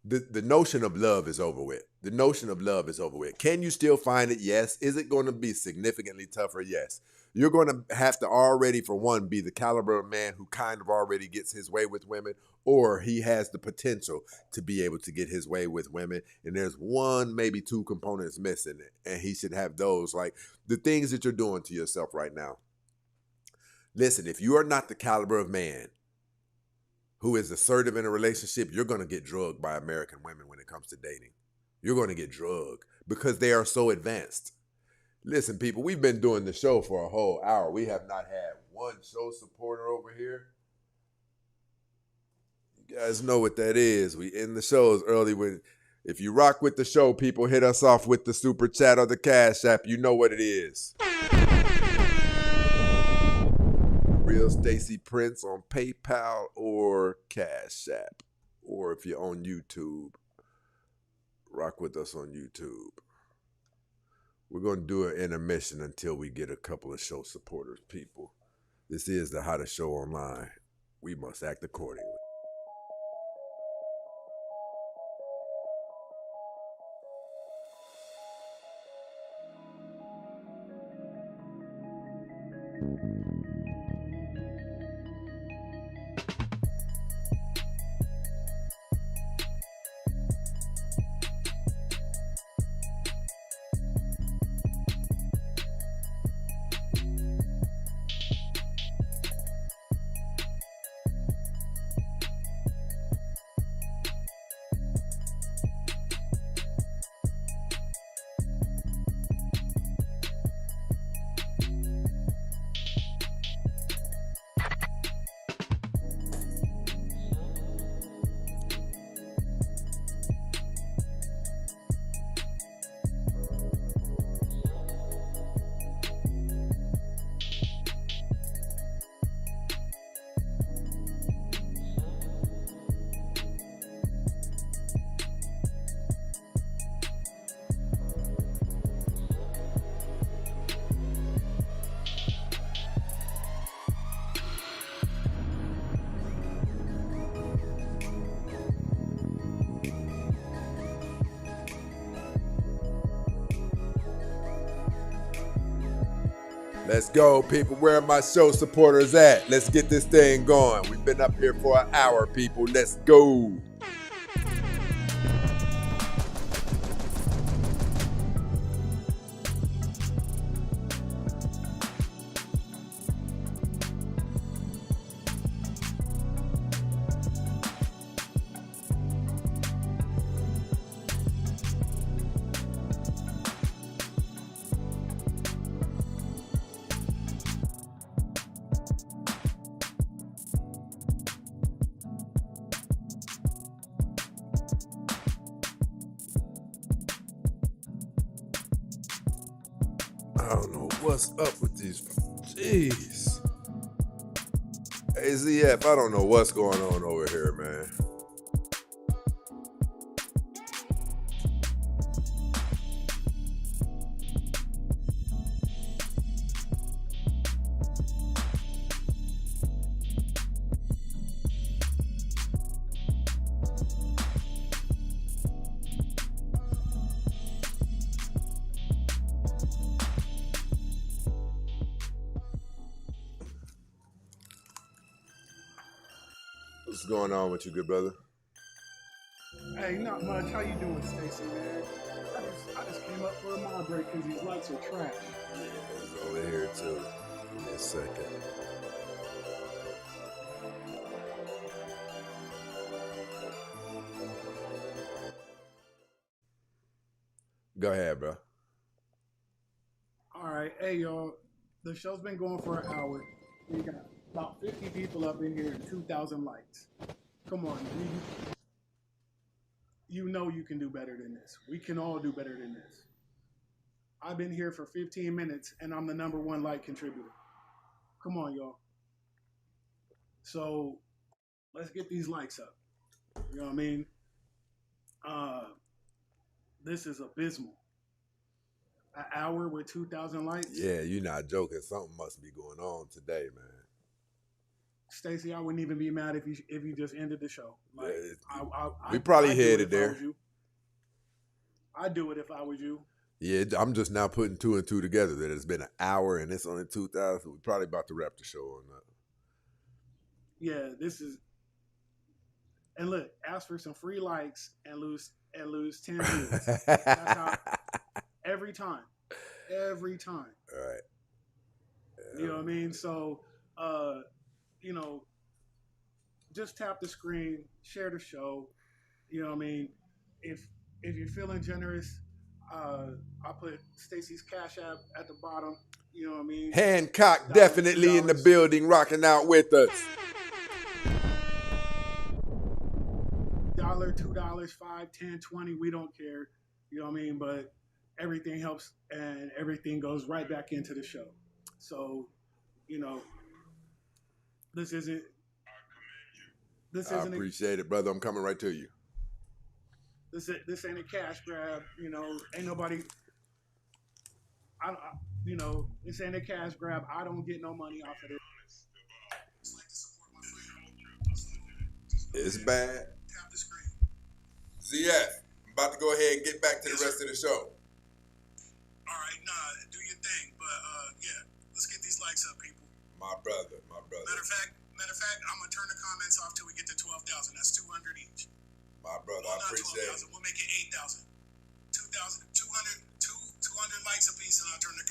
the notion of love is over with. The notion of love is over with. Can you still find it? Yes. Is it going to be significantly tougher? Yes. You're going to have to already, for one, be the caliber of man who kind of already gets his way with women, or he has the potential to be able to get his way with women. And there's one, maybe two components missing, and he should have those. Like the things that you're doing to yourself right now. Listen, if you are not the caliber of man who is assertive in a relationship, you're going to get drugged by American women when it comes to dating. You're going to get drugged because they are so advanced. Listen, people, we've been doing the show for a whole hour. We have not had one show supporter over here. You guys know what that is. We end the shows early. If you rock with the show, people, hit us off with the super chat or the Cash App. You know what it is. Real Stacy Prince on PayPal or Cash App. Or if you're on YouTube, rock with us on YouTube. We're going to do an intermission until we get a couple of show supporters, people. This is the hottest show online. We must act accordingly. Let's go, people. Where are my show supporters at? Let's get this thing going. We've been up here for an hour, people. Let's go. I don't know what's up with these. Jeez. AZF, I don't know what's going on over here, man. What's going on with you, good brother? Hey, not much. How you doing, Stacy, man? I just came up for a mod break because these lights are trash. Yeah, it's over here too. Give me a second. Go ahead, bro. All right, hey y'all. The show's been going for an hour. We got about 50 people up in here and 2,000 likes. Come on, you know you can do better than this. We can all do better than this. I've been here for 15 minutes and I'm the #1 like contributor. Come on, y'all. So let's get these likes up. You know what I mean? This is abysmal. An hour with 2,000 likes. Yeah, you're not joking. Something must be going on today, man. Stacy, I wouldn't even be mad if you just ended the show. Like, we probably I'd do it headed if I there. was you. I'd do it if I was you. Yeah, I'm just now putting 2 and 2 together. That it's been an hour and it's only 2,000. We're probably about to wrap the show on that. Yeah, this is. And look, ask for some free likes and lose 10 views. That's how. Every time. All right. You know what I mean? So, you know, just tap the screen, share the show. You know what I mean? If you're feeling generous, I put Stacy's Cash App at the bottom. You know what I mean? Hancock definitely in the $2. building, rocking out with us. $1, $2, $5, $10, $20, we don't care. You know what I mean? But everything helps and everything goes right back into the show. So, you know, this isn't. I appreciate it, brother. I'm coming right to you. This ain't a cash grab. You know, ain't nobody. This ain't a cash grab. I don't get no money off of this. It's bad. Tap the screen. ZF, I'm about to go ahead and get back to the rest of the show. All right, do your thing, but yeah, let's get these likes up, people. My brother. Matter of fact, I'm gonna turn the comments off till we get to 12,000. That's 200 each. My brother, Well, I appreciate it. We'll make it 8,000. 200 likes a piece, and I'll turn the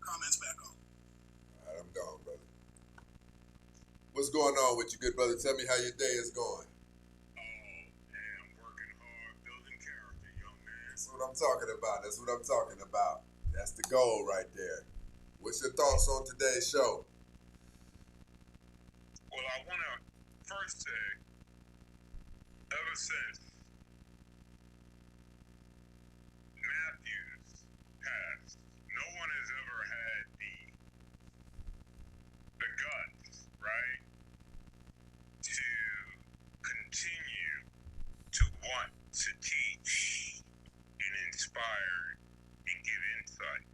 comments back on. All right, I'm gone, brother. What's going on with you, good brother? Tell me how your day is going. Working hard, building character, young man. That's what I'm talking about. That's the goal right there. What's your thoughts on today's show? Well, I want to first say, ever since Matthews passed, no one has ever had the guts, right, to continue to want to teach and inspire and give insight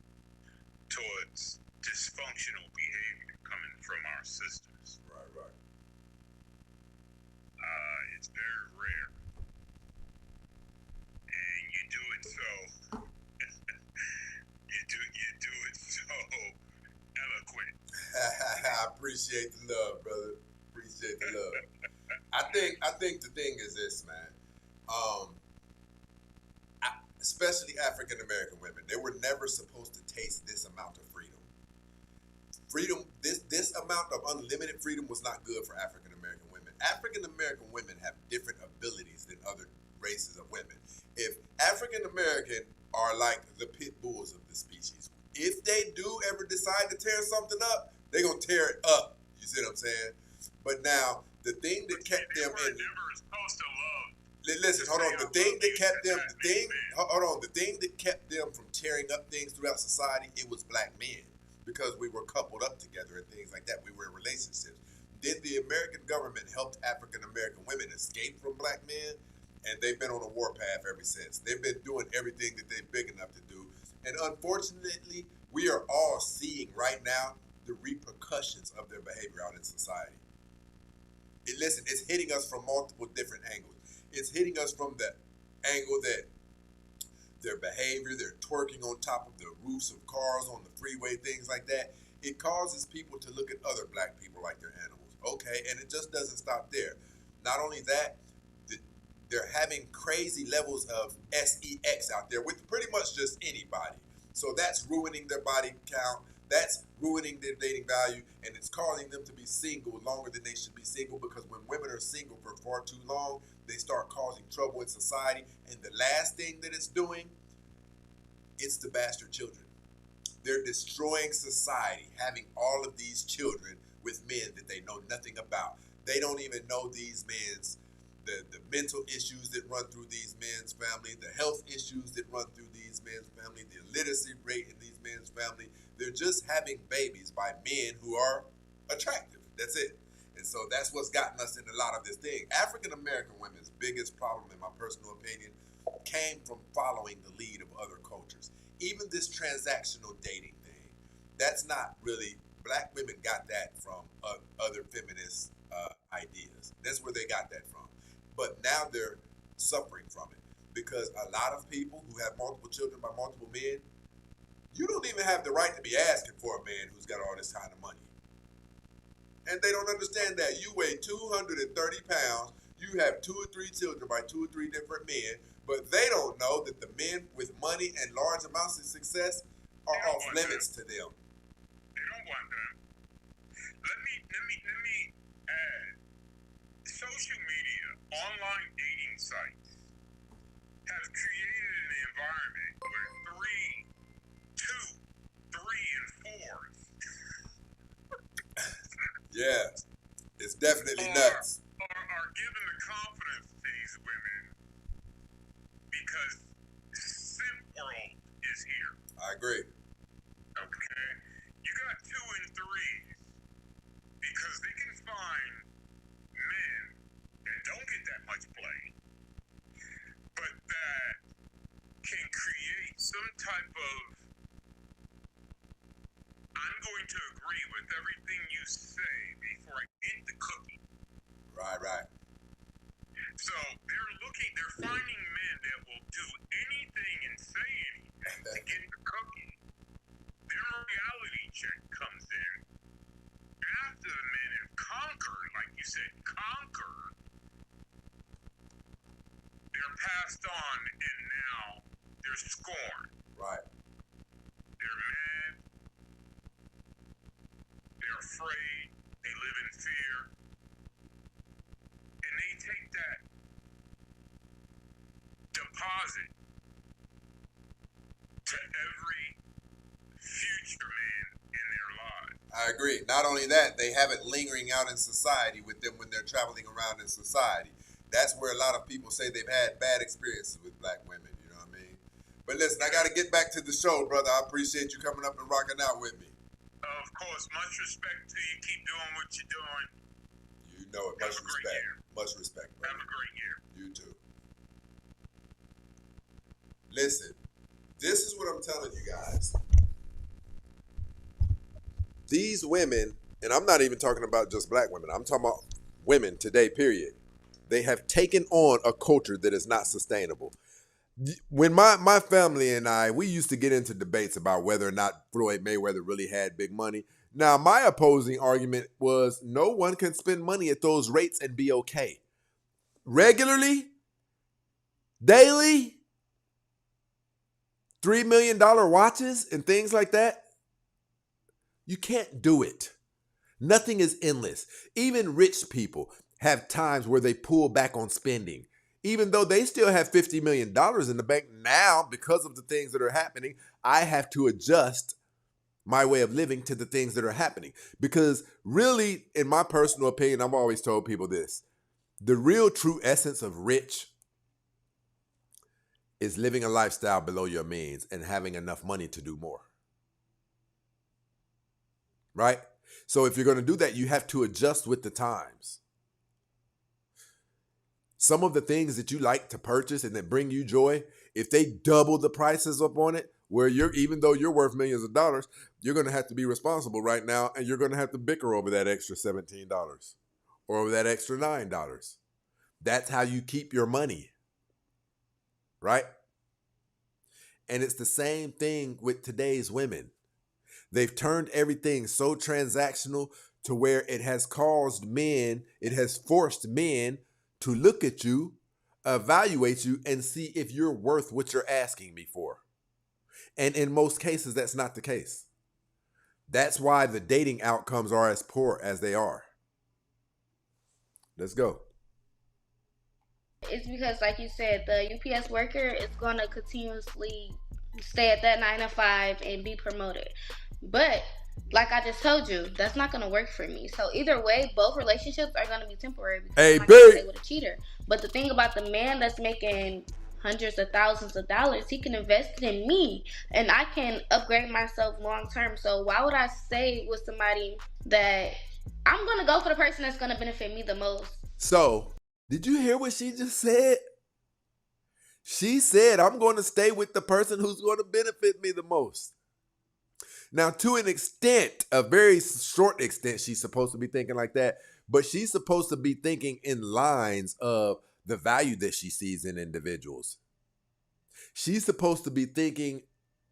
towards dysfunctional behavior coming from our systems. Right. It's very rare. And you do it so you do it so Appreciate the love, brother. Appreciate the love. I think the thing is this, man. Especially African American women, they were never supposed to taste this amount of freedom. This amount of unlimited freedom was not good for African American women. African American women have different abilities than other races of women. If African American are like the pit bulls of the species, if they do ever decide to tear something up, they're gonna tear it up. You see what I'm saying? But now the thing that kept them in supposed to love. Listen, hold on. The thing that kept them, the thing that kept them from tearing up things throughout society, it was black men, because we were coupled up together and things like that. We were in relationships. Then the American government helped African American women escape from black men, and they've been on a warpath ever since. They've been doing everything that they're big enough to do, and unfortunately, we are all seeing right now the repercussions of their behavior out in society. Listen, it's hitting us from multiple different angles. It's hitting us from the angle that their behavior, they're twerking on top of the roofs of cars on the freeway, things like that. It causes people to look at other black people like they're animals. Okay, and it just doesn't stop there. Not only that, they're having crazy levels of sex out there with pretty much just anybody. So that's ruining their body count. That's ruining their dating value, and it's causing them to be single longer than they should be single, because when women are single for far too long, they start causing trouble in society. And the last thing that it's doing, it's the bastard children. They're destroying society, having all of these children with men that they know nothing about. They don't even know these men's, the mental issues that run through these men's family, the health issues that run through these men's family, the illiteracy rate in these men's family. They're just having babies by men who are attractive. That's it. And so that's what's gotten us in a lot of this thing. African American women's biggest problem, in my personal opinion, came from following the lead of other cultures. Even this transactional dating thing, that's not really, black women got that from other feminist ideas. That's where they got that from. But now they're suffering from it, because a lot of people who have multiple children by multiple men, you don't even have the right to be asking for a man who's got all this kind of money. And they don't understand that. You weigh 230 pounds, you have 2 or 3 children by 2 or 3 different men, but they don't know that the men with money and large amounts of success are off limits to them. They don't want them. Let me add. Social media, online dating sites have created an environment where 3 and 4s. Yeah, it's definitely nuts. Are given the confidence to these women because simp world is here. I agree. Okay? You got 2 and 3s because they can find men that don't get that much play, but that can create some type of, I'm going to agree with everything you say before I eat the cookie. Right. So they're finding men that will do anything and say anything to get the cookie. Their reality check comes in after the men have conquered, like you said, conquered. They're passed on, and now they're scorned. Right. They're mad. They're afraid. They live in fear. And they take that deposit to every future man in their lives. I agree. Not only that, they have it lingering out in society with them when they're traveling around in society. That's where a lot of people say they've had bad experiences with black women, you know what I mean? But listen, I got to get back to the show, brother. I appreciate you coming up and rocking out with me. Of course, much respect to you. Keep doing what you're doing. You know it. Much respect. Much respect, brother. Have a great year. You too. Listen, this is what I'm telling you guys. These women, and I'm not even talking about just black women, I'm talking about women today, period. They have taken on a culture that is not sustainable. When my family and I, we used to get into debates about whether or not Floyd Mayweather really had big money. Now, my opposing argument was no one can spend money at those rates and be okay. Regularly, daily, $3 million watches and things like that, you can't do it. Nothing is endless. Even rich people have times where they pull back on spending. Even though they still have $50 million in the bank now, because of the things that are happening, I have to adjust my way of living to the things that are happening. Because really, in my personal opinion, I've always told people this. The real true essence of rich is living a lifestyle below your means and having enough money to do more. Right? So if you're going to do that, you have to adjust with the times. Some of the things that you like to purchase and that bring you joy, if they double the prices up on it, where even though you're worth millions of dollars, you're going to have to be responsible right now, and you're going to have to bicker over that extra $17 or over that extra $9. That's how you keep your money, right? And it's the same thing with today's women. They've turned everything so transactional to where it has forced men to look at you, evaluate you, and see if you're worth what you're asking me for. And in most cases, that's not the case. That's why the dating outcomes are as poor as they are. Let's go. It's because, like you said, the UPS worker is going to continuously stay at that 9 to 5 and be promoted. But like I just told you, that's not going to work for me. So either way, both relationships are going to be temporary because Hey, I'm not going to babe. stay with a cheater. But the thing about the man that's making hundreds of thousands of dollars, he can invest it in me and I can upgrade myself long term. So why would I stay with somebody that I'm going to go for the person that's going to benefit me the most? So, did you hear what she just said? She said, I'm going to stay with the person who's going to benefit me the most. Now, to an extent, a very short extent, she's supposed to be thinking like that, but she's supposed to be thinking in lines of the value that she sees in individuals. She's supposed to be thinking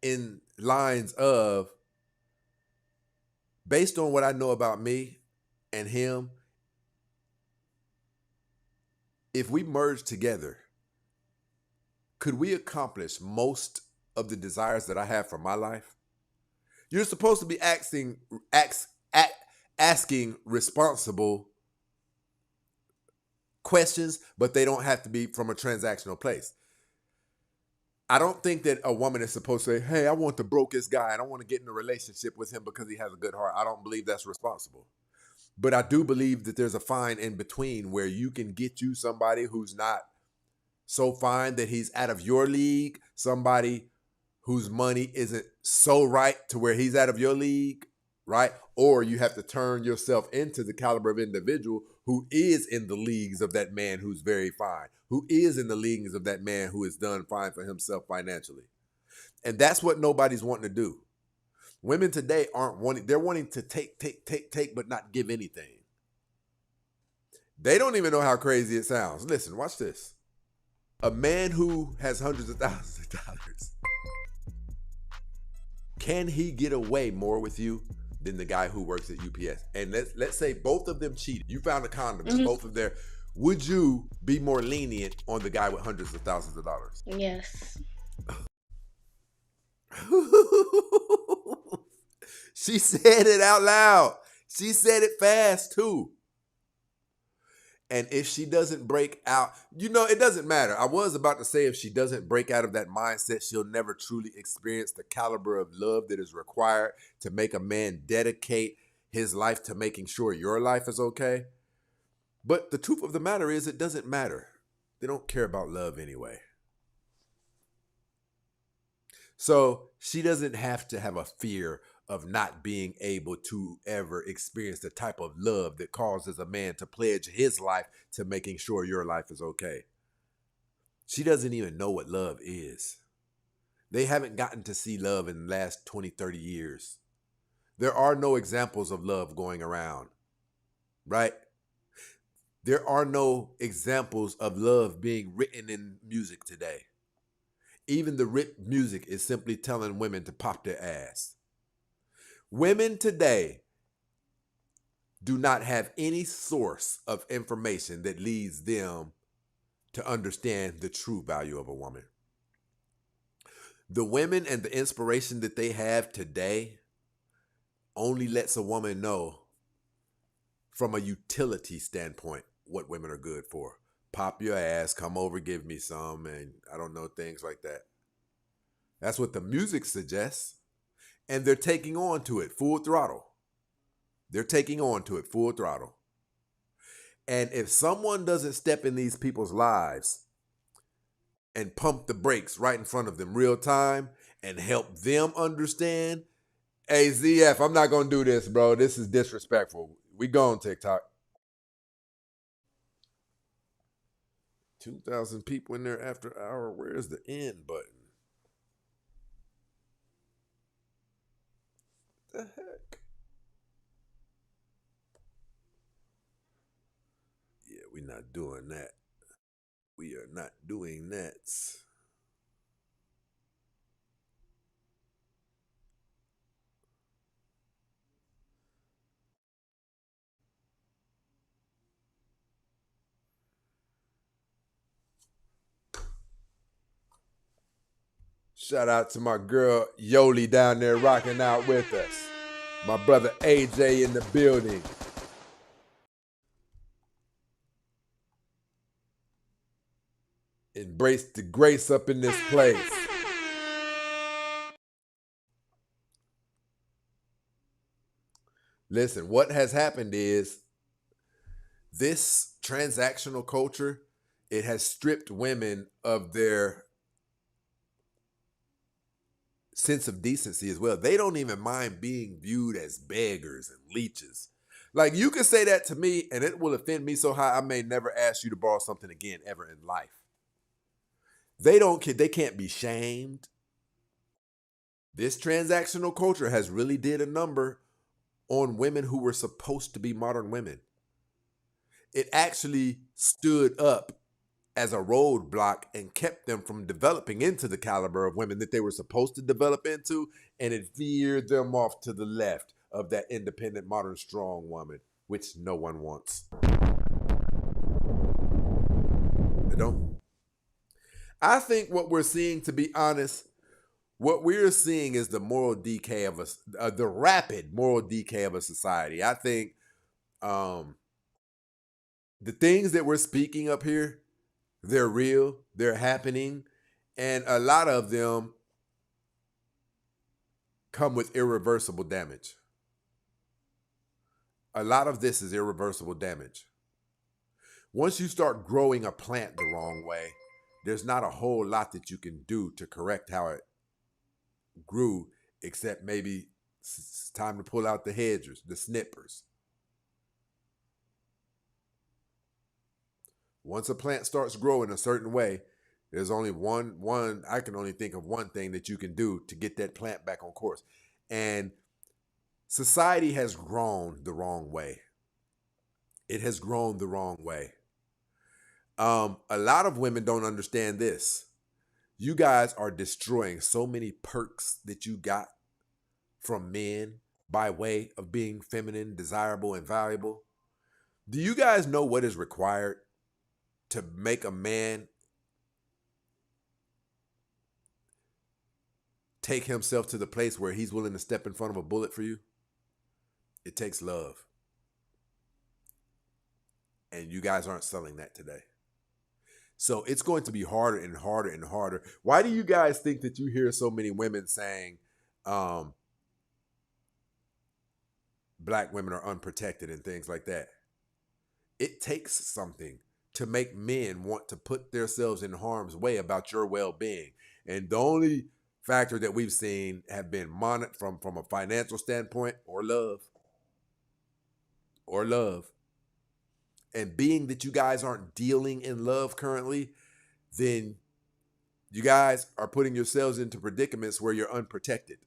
in lines of, based on what I know about me and him, if we merge together, could we accomplish most of the desires that I have for my life? You're supposed to be asking responsible questions, but they don't have to be from a transactional place. I don't think that a woman is supposed to say, hey, I want the brokest guy. I don't want to get in a relationship with him because he has a good heart. I don't believe that's responsible. But I do believe that there's a fine in between where you can get you somebody who's not so fine that he's out of your league, somebody whose money isn't so right to where he's out of your league, right? Or you have to turn yourself into the caliber of individual who is in the leagues of that man who's very fine, who is in the leagues of that man who has done fine for himself financially. And that's what nobody's wanting to do. Women today they're wanting to take, but not give anything. They don't even know how crazy it sounds. Listen, watch this. A man who has hundreds of thousands of dollars, can he get away more with you than the guy who works at UPS? And let's say both of them cheated. You found a condom and both of them. Would you be more lenient on the guy with hundreds of thousands of dollars? Yes. She said it out loud. She said it fast too. And if she doesn't break out, it doesn't matter. I was about to say if she doesn't break out of that mindset, she'll never truly experience the caliber of love that is required to make a man dedicate his life to making sure your life is okay. But the truth of the matter is it doesn't matter. They don't care about love anyway. So she doesn't have to have a fear of not being able to ever experience the type of love that causes a man to pledge his life to making sure your life is okay. She doesn't even know what love is. They haven't gotten to see love in the last 20, 30 years. There are no examples of love going around, right? There are no examples of love being written in music today. Even the written music is simply telling women to pop their ass. Women today do not have any source of information that leads them to understand the true value of a woman. The women and the inspiration that they have today only lets a woman know from a utility standpoint what women are good for. Pop your ass, come over, give me some, and I don't know, things like that. That's what the music suggests. And they're taking on to it full throttle. They're taking on to it full throttle. And if someone doesn't step in these people's lives and pump the brakes right in front of them real time and help them understand, hey, ZF, I'm not going to do this, bro. This is disrespectful. We gone, TikTok. 2,000 people in there after hour. Where's the end button? The heck? Yeah, we're not doing that. We are not doing that. Shout out to my girl Yoli down there rocking out with us. My brother AJ in the building. Embrace the grace up in this place. Listen, what has happened is this transactional culture, it has stripped women of their sense of decency as well. They don't even mind being viewed as beggars and leeches. Like, you can say that to me and it will offend me so high I may never ask you to borrow something again ever in life. They can't be shamed. This transactional culture has really did a number on women who were supposed to be modern women. It actually stood up as a roadblock and kept them from developing into the caliber of women that they were supposed to develop into, and it veered them off to the left of that independent, modern, strong woman, which no one wants. They don't. I think what we're seeing, to be honest, what we're seeing is the moral decay of us, the rapid moral decay of a society. I think the things that we're speaking up here, they're real, they're happening, and a lot of them come with irreversible damage. A lot of this is irreversible damage. Once you start growing a plant the wrong way, there's not a whole lot that you can do to correct how it grew, except maybe it's time to pull out the hedgers, the snippers. Once a plant starts growing a certain way, there's only one, I can only think of one thing that you can do to get that plant back on course. And society has grown the wrong way. It has grown the wrong way. A lot of women don't understand this. You guys are destroying so many perks that you got from men by way of being feminine, desirable, and valuable. Do you guys know what is required to make a man take himself to the place where he's willing to step in front of a bullet for you? It takes love. And you guys aren't selling that today. So it's going to be harder and harder and harder. Why do you guys think that you hear so many women saying black women are unprotected and things like that? It takes something to make men want to put themselves in harm's way about your well-being. And the only factor that we've seen have been monitored from a financial standpoint or love. Or love. And being that you guys aren't dealing in love currently, then you guys are putting yourselves into predicaments where you're unprotected.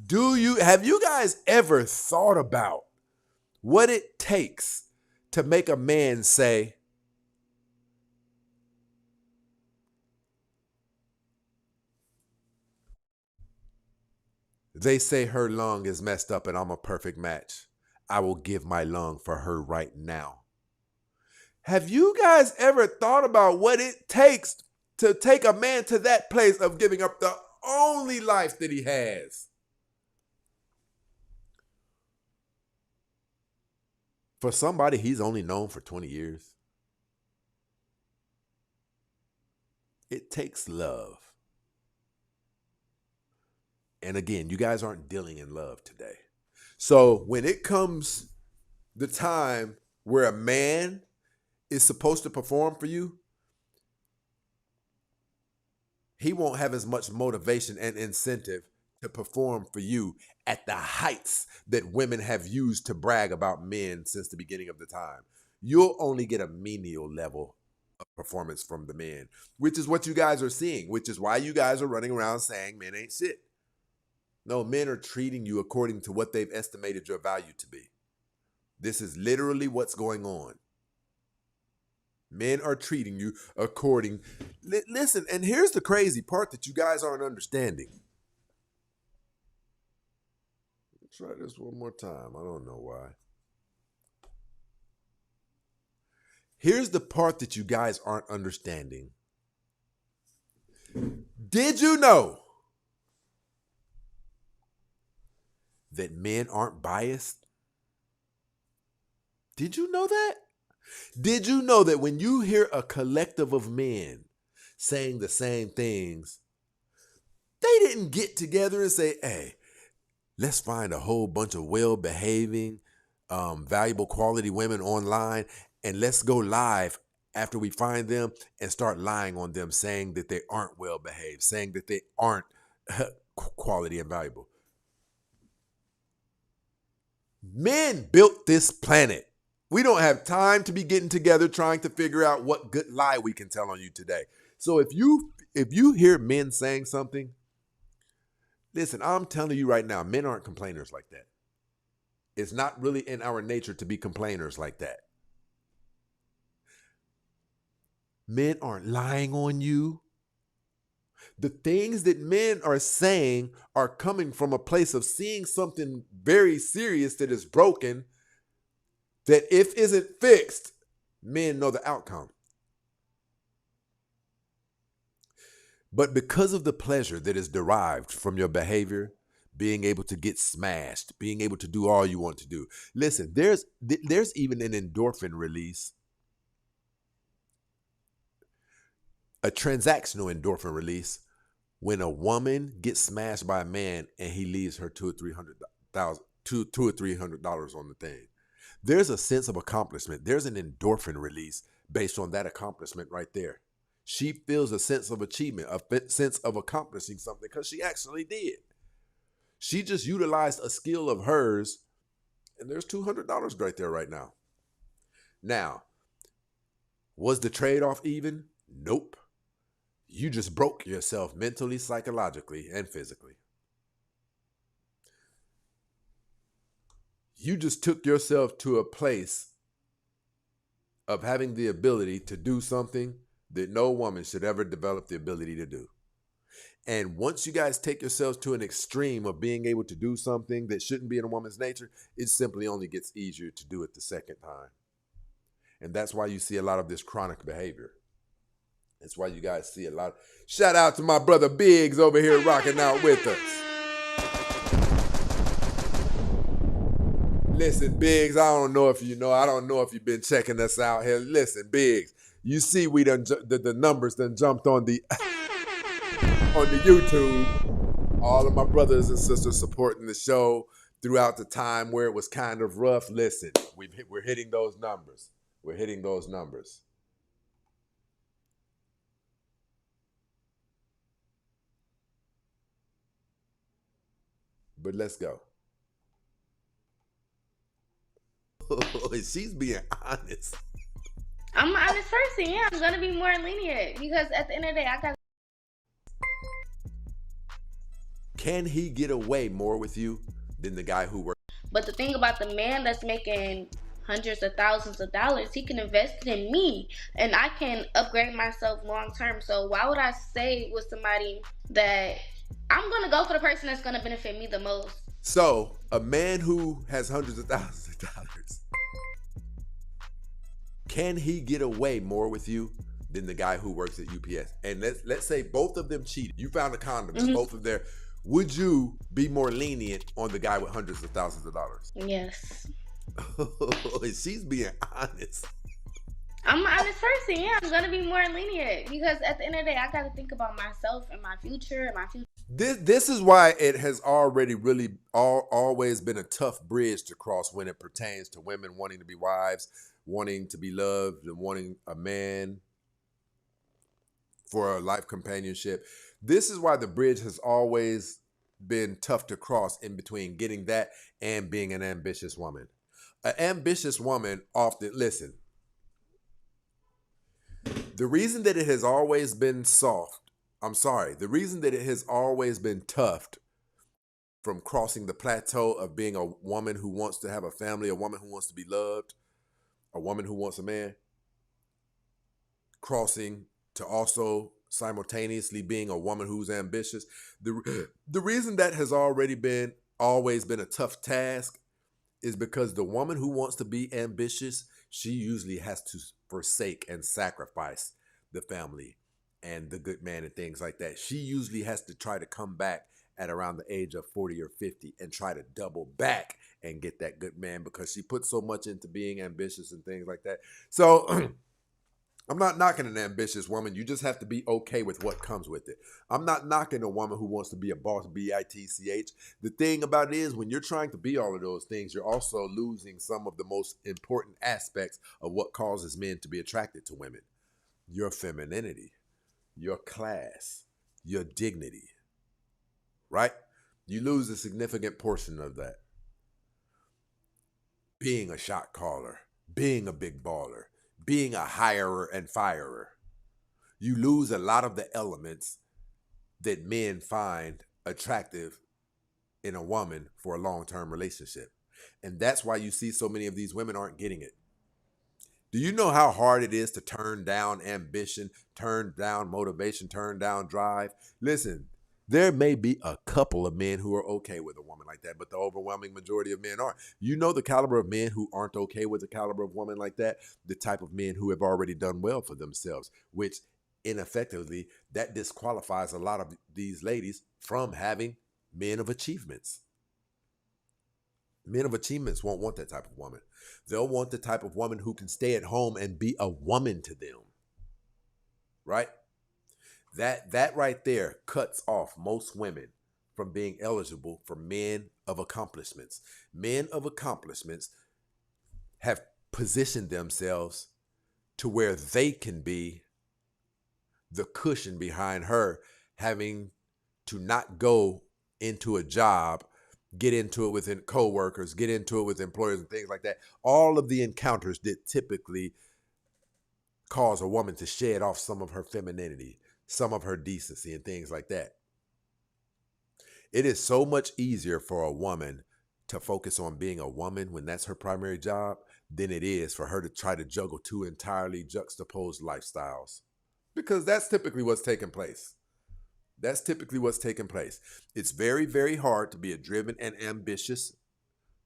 Have you guys ever thought about what it takes to make a man say, They say her lung is messed up and I'm a perfect match. I will give my lung for her right now. Have you guys ever thought about what it takes to take a man to that place of giving up the only life that he has? For somebody he's only known for 20 years. It takes love. And again, you guys aren't dealing in love today. So when it comes the time where a man is supposed to perform for you, he won't have as much motivation and incentive to perform for you at the heights that women have used to brag about men since the beginning of the time. You'll only get a menial level of performance from the men, which is what you guys are seeing, which is why you guys are running around saying men ain't shit. No, men are treating you according to what they've estimated your value to be. This is literally what's going on. Men are treating you according. Listen, and here's the crazy part that you guys aren't understanding. Try this one more time. I don't know why. Here's the part that you guys aren't understanding. Did you know that men aren't biased? Did you know that? Did you know that when you hear a collective of men saying the same things, they didn't get together and say, hey, let's find a whole bunch of well-behaving, valuable quality women online, and let's go live after we find them and start lying on them, saying that they aren't well-behaved, saying that they aren't quality and valuable. Men built this planet. We don't have time to be getting together trying to figure out what good lie we can tell on you today. So if you hear men saying something, listen, I'm telling you right now, men aren't complainers like that. It's not really in our nature to be complainers like that. Men aren't lying on you. The things that men are saying are coming from a place of seeing something very serious that is broken, that if isn't fixed, men know the outcome. But because of the pleasure that is derived from your behavior, being able to get smashed, being able to do all you want to do. Listen, there's even an endorphin release, a transactional endorphin release, when a woman gets smashed by a man and he leaves her $200 or $300 on the thing. There's a sense of accomplishment. There's an endorphin release based on that accomplishment right there. She feels a sense of achievement, a sense of accomplishing something because she actually did. She just utilized a skill of hers, and there's $200 right there right now. Now, was the trade-off even? Nope. You just broke yourself mentally, psychologically, and physically. You just took yourself to a place of having the ability to do something that no woman should ever develop the ability to do. And once you guys take yourselves to an extreme of being able to do something that shouldn't be in a woman's nature, it simply only gets easier to do it the second time. And that's why you see a lot of this chronic behavior. That's why you guys see a lot. Shout out to my brother Biggs over here rocking out with us. Listen, Biggs, I don't know if you've been checking us out here. Listen, Biggs, you see we done the numbers done jumped on the YouTube. All of my brothers and sisters supporting the show throughout the time where it was kind of rough. Listen, we're hitting those numbers. We're hitting those numbers. But let's go. She's being honest. I'm an honest person. Yeah, I'm gonna be more lenient because at the end of the day, I got. Can he get away more with you than the guy who works? But the thing about the man that's making hundreds of thousands of dollars, he can invest it in me, and I can upgrade myself long term. So why would I stay with somebody that I'm gonna go for the person that's gonna benefit me the most. So a man who has hundreds of thousands of dollars, can he get away more with you than the guy who works at UPS? And let's say both of them cheated. You found a condom and both of their. Would you be more lenient on the guy with hundreds of thousands of dollars? Yes. She's being honest. I'm an honest person. Yeah, I'm gonna be more lenient because at the end of the day, I gotta think about myself and my future and my future. This is why it has already really always been a tough bridge to cross when it pertains to women wanting to be wives, wanting to be loved, and wanting a man for a life companionship. This is why the bridge has always been tough to cross in between getting that and being an ambitious woman. An ambitious woman often, listen, the reason that it has always been the reason that it has always been tough from crossing the plateau of being a woman who wants to have a family, a woman who wants to be loved, a woman who wants a man, crossing to also simultaneously being a woman who's ambitious. The reason that has always been a tough task is because the woman who wants to be ambitious, she usually has to forsake and sacrifice the family and the good man and things like that. She usually has to try to come back at around the age of 40 or 50 and try to double back and get that good man because she put so much into being ambitious and things like that. So I'm not knocking an ambitious woman. You just have to be okay with what comes with it. I'm not knocking a woman who wants to be a boss, B-I-T-C-H. The thing about it is when you're trying to be all of those things, you're also losing some of the most important aspects of what causes men to be attracted to women. Your femininity, your class, your dignity, right? You lose a significant portion of that. Being a shot caller, being a big baller, being a hirer and firer. You lose a lot of the elements that men find attractive in a woman for a long-term relationship. And that's why you see so many of these women aren't getting it. Do you know how hard it is to turn down ambition, turn down motivation, turn down drive? Listen, there may be a couple of men who are okay with a woman like that, but the overwhelming majority of men aren't. You know the caliber of men who aren't okay with the caliber of woman like that? The type of men who have already done well for themselves, which ineffectively, that disqualifies a lot of these ladies from having men of achievements. Men of achievements won't want that type of woman. They'll want the type of woman who can stay at home and be a woman to them. Right? That right there cuts off most women from being eligible for men of accomplishments. Men of accomplishments have positioned themselves to where they can be the cushion behind her having to not go into a job, get into it with coworkers, get into it with employers and things like that. All of the encounters that typically cause a woman to shed off some of her femininity, some of her decency and things like that. It is so much easier for a woman to focus on being a woman when that's her primary job than it is for her to try to juggle two entirely juxtaposed lifestyles. Because that's typically what's taking place. That's typically what's taking place. It's very, very hard to be a driven and ambitious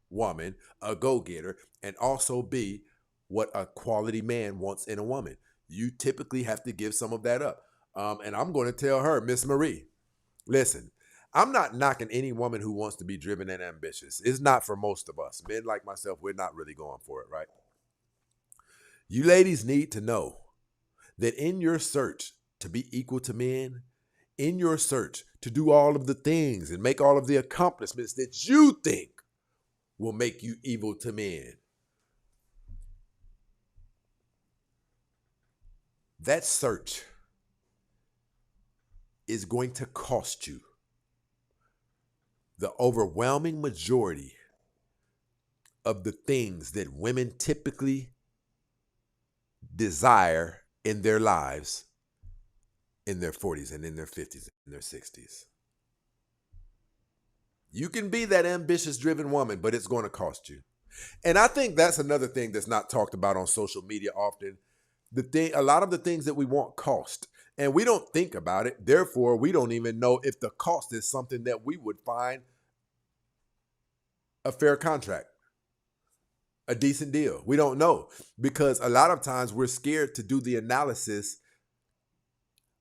woman, a go-getter, and also be what a quality man wants in a woman. You typically have to give some of that up. And I'm going to tell her, Miss Marie, listen, I'm not knocking any woman who wants to be driven and ambitious. It's not for most of us. Men like myself, we're not really going for it, right? You ladies need to know that in your search to be equal to men, in your search to do all of the things and make all of the accomplishments that you think will make you equal to men, that search is going to cost you. The overwhelming majority of the things that women typically desire in their lives in their 40s and in their 50s and their 60s. You can be that ambitious, driven woman, but it's going to cost you. And I think that's another thing that's not talked about on social media often. A lot of the things that we want cost. And we don't think about it. Therefore, we don't even know if the cost is something that we would find a fair contract, a decent deal. We don't know because a lot of times we're scared to do the analysis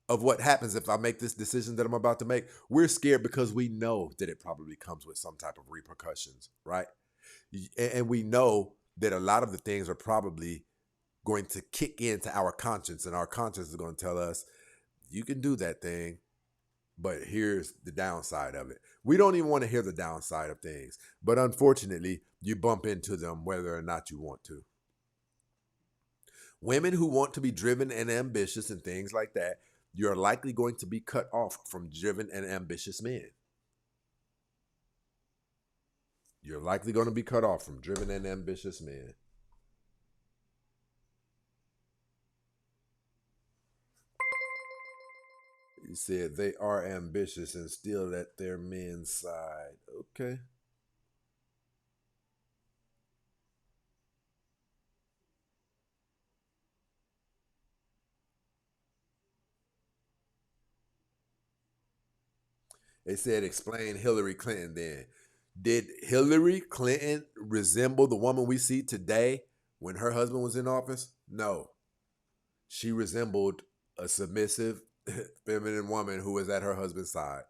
of what happens if I make this decision that I'm about to make. We're scared because we know that it probably comes with some type of repercussions, right? And we know that a lot of the things are probably going to kick into our conscience, and our conscience is going to tell us, you can do that thing, but here's the downside of it. We don't even want to hear the downside of things, but unfortunately, you bump into them whether or not you want to. Women who want to be driven and ambitious and things like that, you're likely going to be cut off from driven and ambitious men. You're likely going to be cut off from driven and ambitious men. He said they are ambitious and still at their men's side. Okay. They said explain Hillary Clinton then. Did Hillary Clinton resemble the woman we see today when her husband was in office? No. She resembled a submissive, feminine woman who was at her husband's side.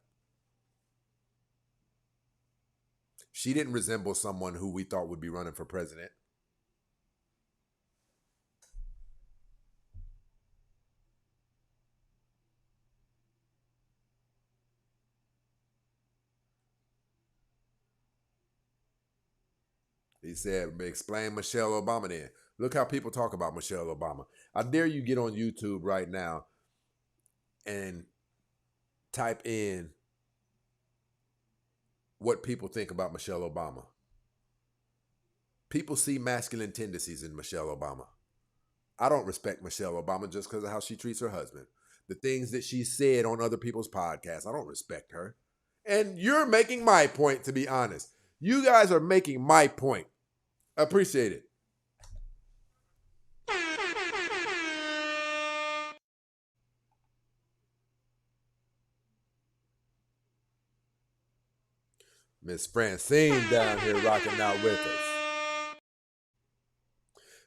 She didn't resemble someone who we thought would be running for president. He said, explain Michelle Obama then. Look how people talk about Michelle Obama. I dare you get on YouTube right now and type in what people think about Michelle Obama. People see masculine tendencies in Michelle Obama. I don't respect Michelle Obama just because of how she treats her husband. The things that she said on other people's podcasts, I don't respect her. And you're making my point, to be honest. You guys are making my point. I appreciate it. Miss Francine down here rocking out with us.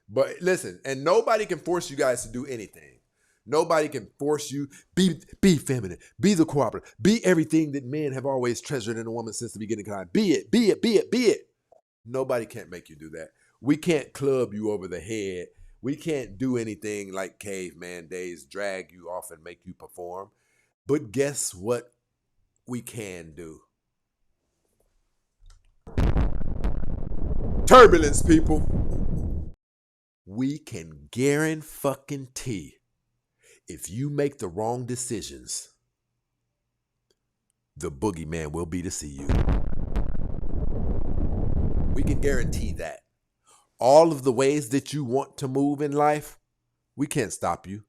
But listen, and nobody can force you guys to do anything. Nobody can force you. Be feminine. Be the cooperative. Be everything that men have always treasured in a woman since the beginning of time. Be it. Be it. Be it. Be it. Nobody can't make you do that. We can't club you over the head. We can't do anything like caveman days, drag you off and make you perform. But guess what we can do? Turbulence, people. We can guarantee if you make the wrong decisions, the boogeyman will be to see you. We can guarantee that. All of the ways that you want to move in life, we can't stop you,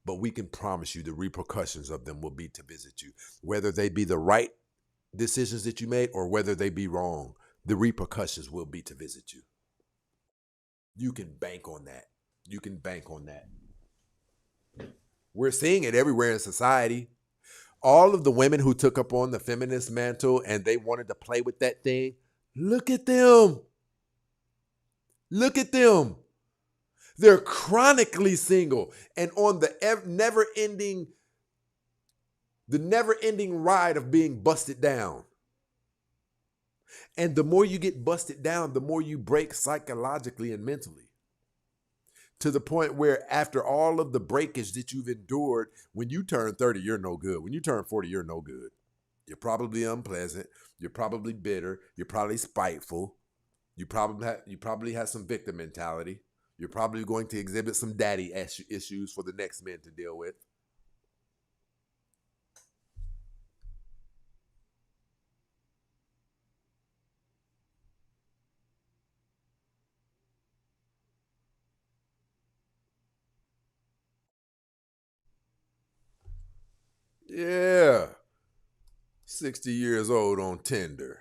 but we can promise you the repercussions of them will be to visit you. Whether they be the right decisions that you made or whether they be wrong, the repercussions will be to visit you. You can bank on that. You can bank on that. We're seeing it everywhere in society. All of the women who took up on the feminist mantle and they wanted to play with that thing, look at them. Look at them. They're chronically single and on the never-ending ride of being busted down. And the more you get busted down, the more you break psychologically and mentally. To the point where after all of the breakage that you've endured, when you turn 30, you're no good. When you turn 40, you're no good. You're probably unpleasant. You're probably bitter. You're probably spiteful. You probably have some victim mentality. You're probably going to exhibit some daddy issues for the next men to deal with. Yeah. 60 years old on Tinder.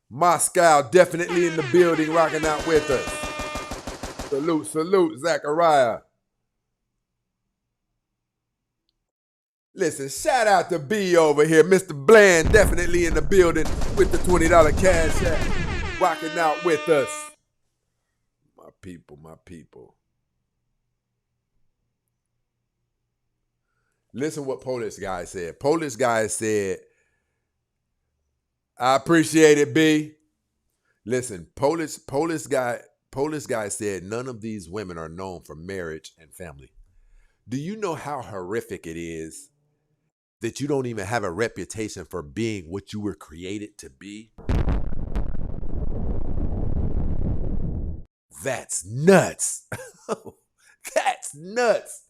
Moscow definitely in the building rocking out with us. Salute, Zachariah. Listen, shout out to B over here. Mr. Bland definitely in the building with the $20 cash app. Rocking out with us. My people, my people. Listen what Polish guy said. Polish guy said, I appreciate it, B. Listen, Polish guy said none of these women are known for marriage and family. Do you know how horrific it is that you don't even have a reputation for being what you were created to be? That's nuts. That's nuts.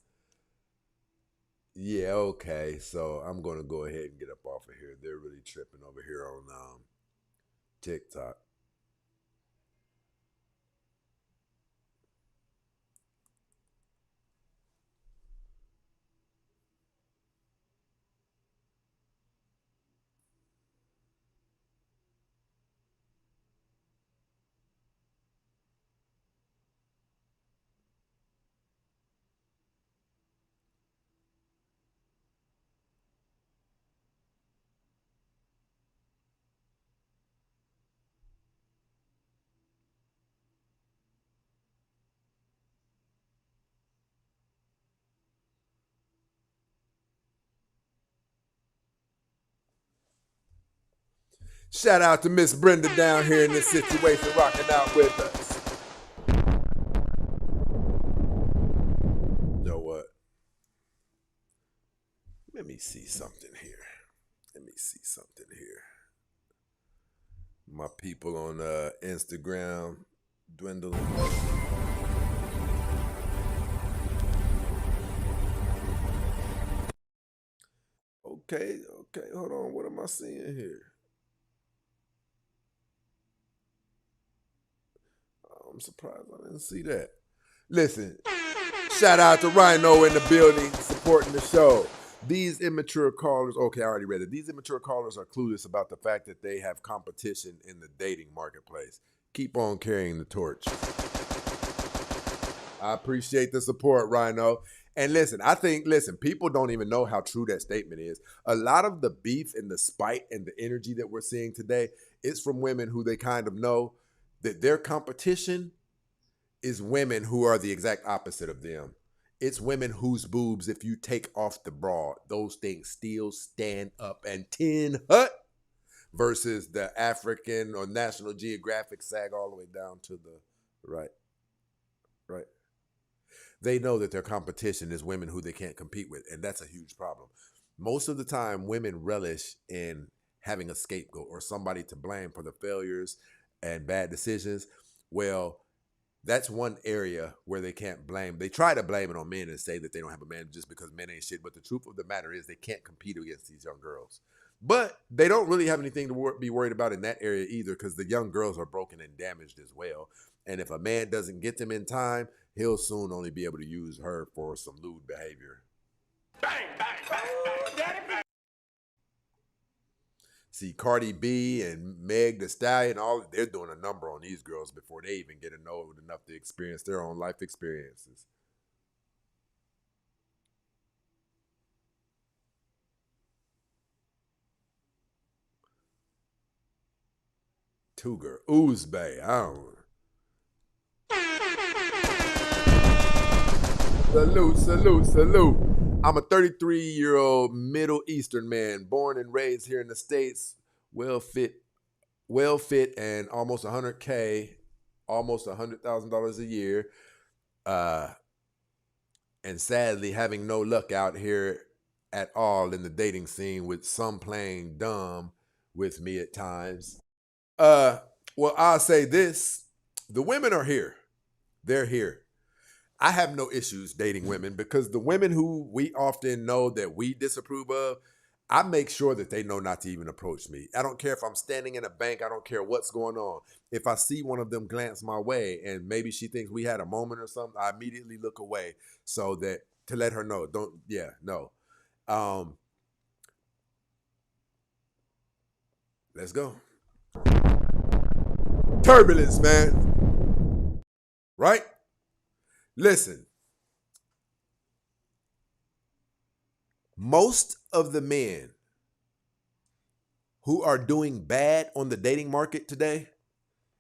Yeah, okay. So I'm going to go ahead and get up off of here. They're really tripping over here on TikTok. Shout out to Miss Brenda down here in this situation, rocking out with us. You know what? Let me see something here. My people on Instagram dwindling. Okay, hold on. What am I seeing here? I'm surprised I didn't see that. Listen, shout out to Rhino in the building supporting the show. These immature callers, okay, I already read it. These immature callers are clueless about the fact that they have competition in the dating marketplace. Keep on carrying the torch. I appreciate the support, Rhino. And listen, people don't even know how true that statement is. A lot of the beef and the spite and the energy that we're seeing today is from women who they kind of know that their competition is women who are the exact opposite of them. It's women whose boobs, if you take off the bra, those things still stand up and 10 hut, versus the African or National Geographic sag all the way down to the right. They know that their competition is women who they can't compete with, and that's a huge problem. Most of the time, women relish in having a scapegoat or somebody to blame for the failures and bad decisions. Well, that's one area where they can't blame. They try to blame it on men and say that they don't have a man just because men ain't shit. But the truth of the matter is they can't compete against these young girls. But they don't really have anything to be worried about in that area either, because the young girls are broken and damaged as well. And if a man doesn't get them in time, he'll soon only be able to use her for some lewd behavior. Bang, bang, bang, bang, bang. See, Cardi B and Meg Thee Stallion, they're doing a number on these girls before they even get to know enough to experience their own life experiences. Cougar, Oozbay, I don't know. Salute. I'm a 33-year-old Middle Eastern man, born and raised here in the States, well fit, and almost $100K, almost $100,000 a year. And sadly, having no luck out here at all in the dating scene, with some playing dumb with me at times. Well, I'll say this. The women are here. They're here. I have no issues dating women, because the women who we often know that we disapprove of, I make sure that they know not to even approach me. I don't care if I'm standing in a bank. I don't care what's going on. If I see one of them glance my way and maybe she thinks we had a moment or something, I immediately look away so that to let her know. No. Let's go. Turbulence, man. Right? Listen. Most of the men who are doing bad on the dating market today,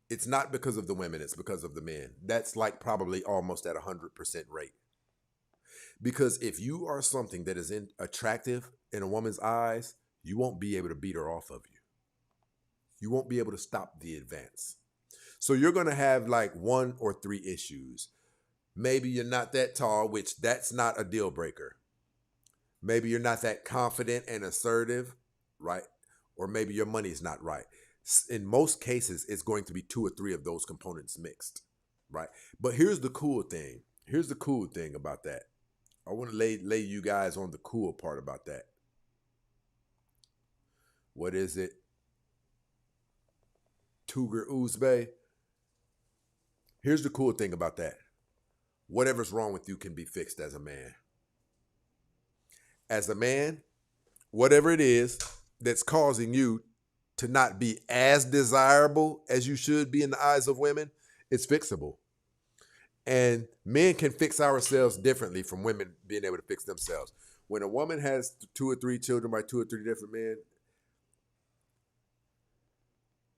it's not because of the women, it's because of the men. That's like probably almost at 100% rate. Because if you are something that is attractive in a woman's eyes, you won't be able to beat her off of you. You won't be able to stop the advance. So you're going to have like 1 or 3 issues. Maybe you're not that tall, which that's not a deal breaker. Maybe you're not that confident and assertive, right? Or maybe your money's not right. In most cases, it's going to be 2 or 3 of those components mixed, right? But here's the cool thing. Here's the cool thing about that. I want to lay you guys on the cool part about that. What is it? Tuger Uzbey. Here's the cool thing about that. Whatever's wrong with you can be fixed as a man. As a man, whatever it is that's causing you to not be as desirable as you should be in the eyes of women, it's fixable. And men can fix ourselves differently from women being able to fix themselves. When a woman has 2 or 3 children by 2 or 3 different men,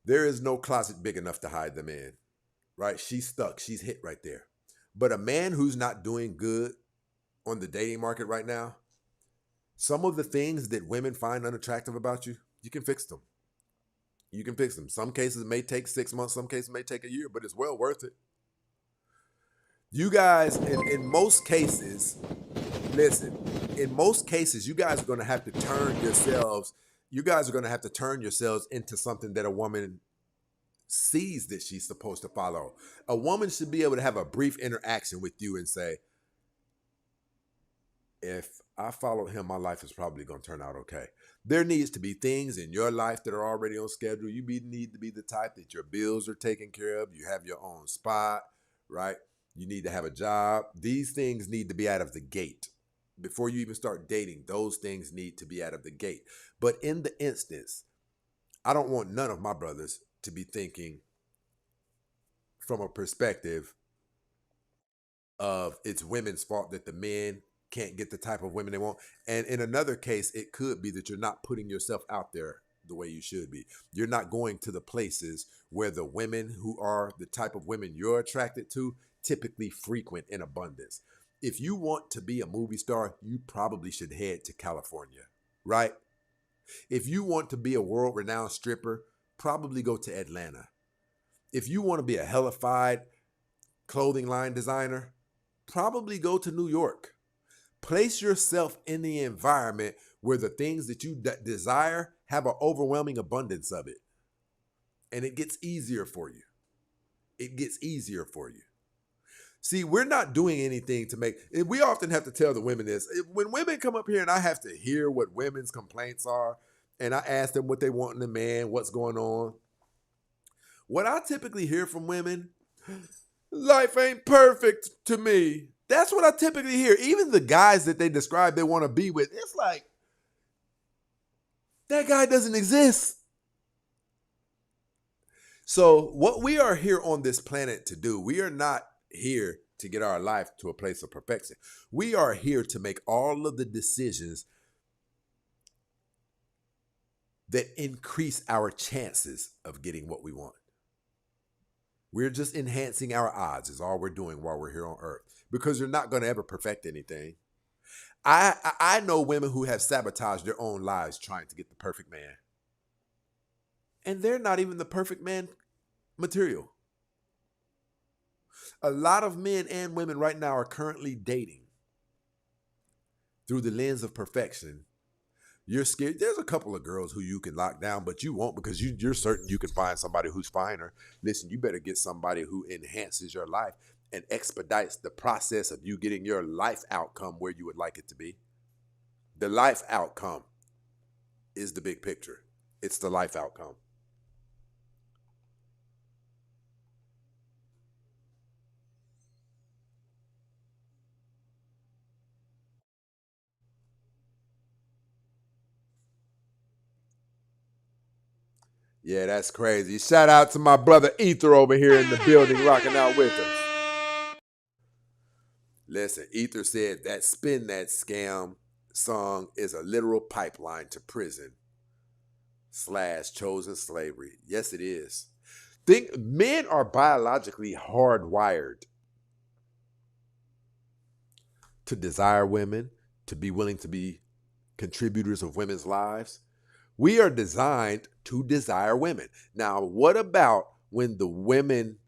there is no closet big enough to hide them in, right? She's stuck. She's hit right there. But a man who's not doing good on the dating market right now, some of the things that women find unattractive about you, you can fix them. You can fix them. Some cases it may take 6 months. Some cases it may take a year, but it's well worth it. You guys, in most cases, listen, in most cases, you guys are going to have to turn yourselves into something that a woman sees that she's supposed to follow. A woman should be able to have a brief interaction with you and say, if I follow him, my life is probably going to turn out okay. There needs to be things in your life that are already on schedule. You need to be the type that your bills are taken care of. You have your own spot, right? You need to have a job. These things need to be out of the gate. Before you even start dating, those things need to be out of the gate. But in the instance, I don't want none of my brothers to be thinking from a perspective of it's women's fault that the men can't get the type of women they want. And in another case, it could be that you're not putting yourself out there the way you should be. You're not going to the places where the women who are the type of women you're attracted to typically frequent in abundance. If you want to be a movie star, you probably should head to California, right? If you want to be a world-renowned stripper, probably go to Atlanta. If you want to be a hellified clothing line designer, probably go to New York. Place yourself in the environment where the things that you desire have an overwhelming abundance of it. And it gets easier for you. It gets easier for you. See, we're not doing anything to make, we often have to tell the women this. When women come up here and I have to hear what women's complaints are, and I ask them what they want in a man, what's going on. What I typically hear from women, life ain't perfect to me. That's what I typically hear. Even the guys that they describe they want to be with, it's like, that guy doesn't exist. So what we are here on this planet to do, we are not here to get our life to a place of perfection. We are here to make all of the decisions that increase our chances of getting what we want. We're just enhancing our odds is all we're doing while we're here on earth, because you're not going to ever perfect anything. I know women who have sabotaged their own lives trying to get the perfect man. And they're not even the perfect man material. A lot of men and women right now are currently dating through the lens of perfection. You're scared. There's a couple of girls who you can lock down, but you won't, because you're certain you can find somebody who's finer. Listen, you better get somebody who enhances your life and expedites the process of you getting your life outcome where you would like it to be. The life outcome is the big picture. It's the life outcome. Yeah, that's crazy. Shout out to my brother Ether over here in the building rocking out with us. Listen, Ether said that spin that scam song is a literal pipeline to prison / chosen slavery. Yes, it is. Think men are biologically hardwired to desire women, to be willing to be contributors of women's lives. We are designed to desire women. Now, what about when the women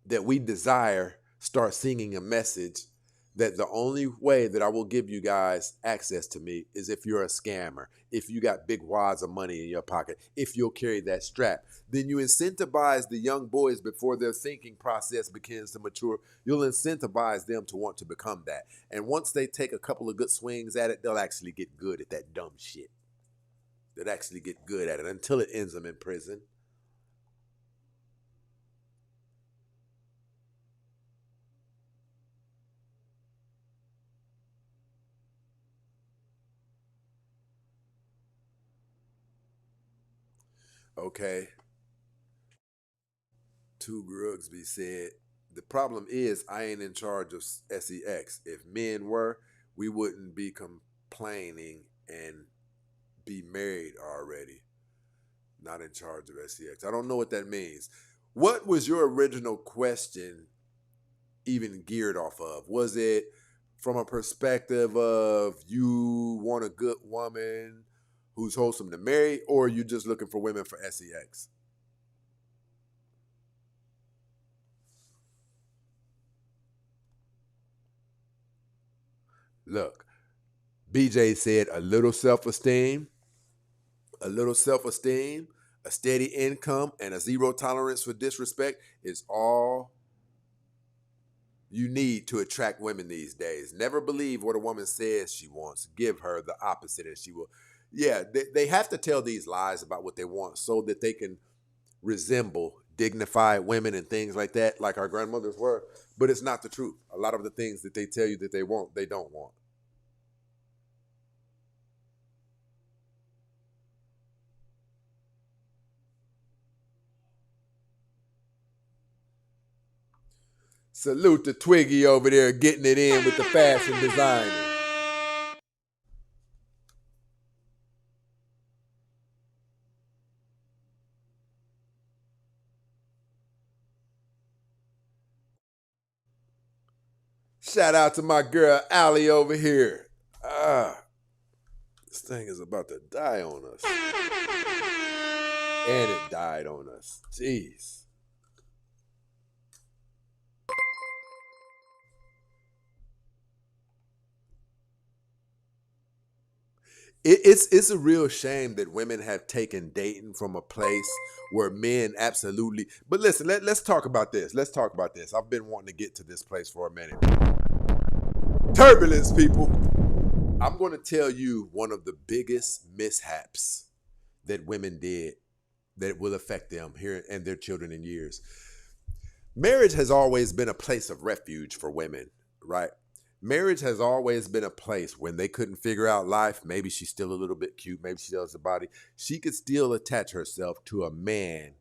that we desire start singing a message that the only way that I will give you guys access to me is if you're a scammer, if you got big wads of money in your pocket, if you'll carry that strap? Then you incentivize the young boys before their thinking process begins to mature. You'll incentivize them to want to become that. And once they take a couple of good swings at it, they'll actually get good at that dumb shit. They'll actually get good at it until it ends them in prison. Okay. Two Grugsby said, the problem is I ain't in charge of SEX. If men were, we wouldn't be complaining and be married already. Not in charge of SEX. I don't know what that means. What was your original question even geared off of? Was it from a perspective of you want a good woman who's wholesome to marry, or are you just looking for women for SEX? Look, BJ said a little self-esteem, a steady income, and a zero tolerance for disrespect is all you need to attract women these days. Never believe what a woman says she wants. Give her the opposite and she will. Yeah, they have to tell these lies about what they want so that they can resemble dignified women and things like that, like our grandmothers were. But it's not the truth. A lot of the things that they tell you that they want, they don't want. Salute to Twiggy over there getting it in with the fashion designer. Shout out to my girl Allie over here. This thing is about to die on us. And it died on us. Jeez. It's a real shame that women have taken dating from a place where men absolutely. But listen, let's talk about this. Let's talk about this. I've been wanting to get to this place for a minute. Turbulence, people. I'm going to tell you one of the biggest mishaps that women did that will affect them here and their children in years. Marriage has always been a place of refuge for women, right? Marriage has always been a place when they couldn't figure out life. Maybe she's still a little bit cute. Maybe she does the body. She could still attach herself to a man.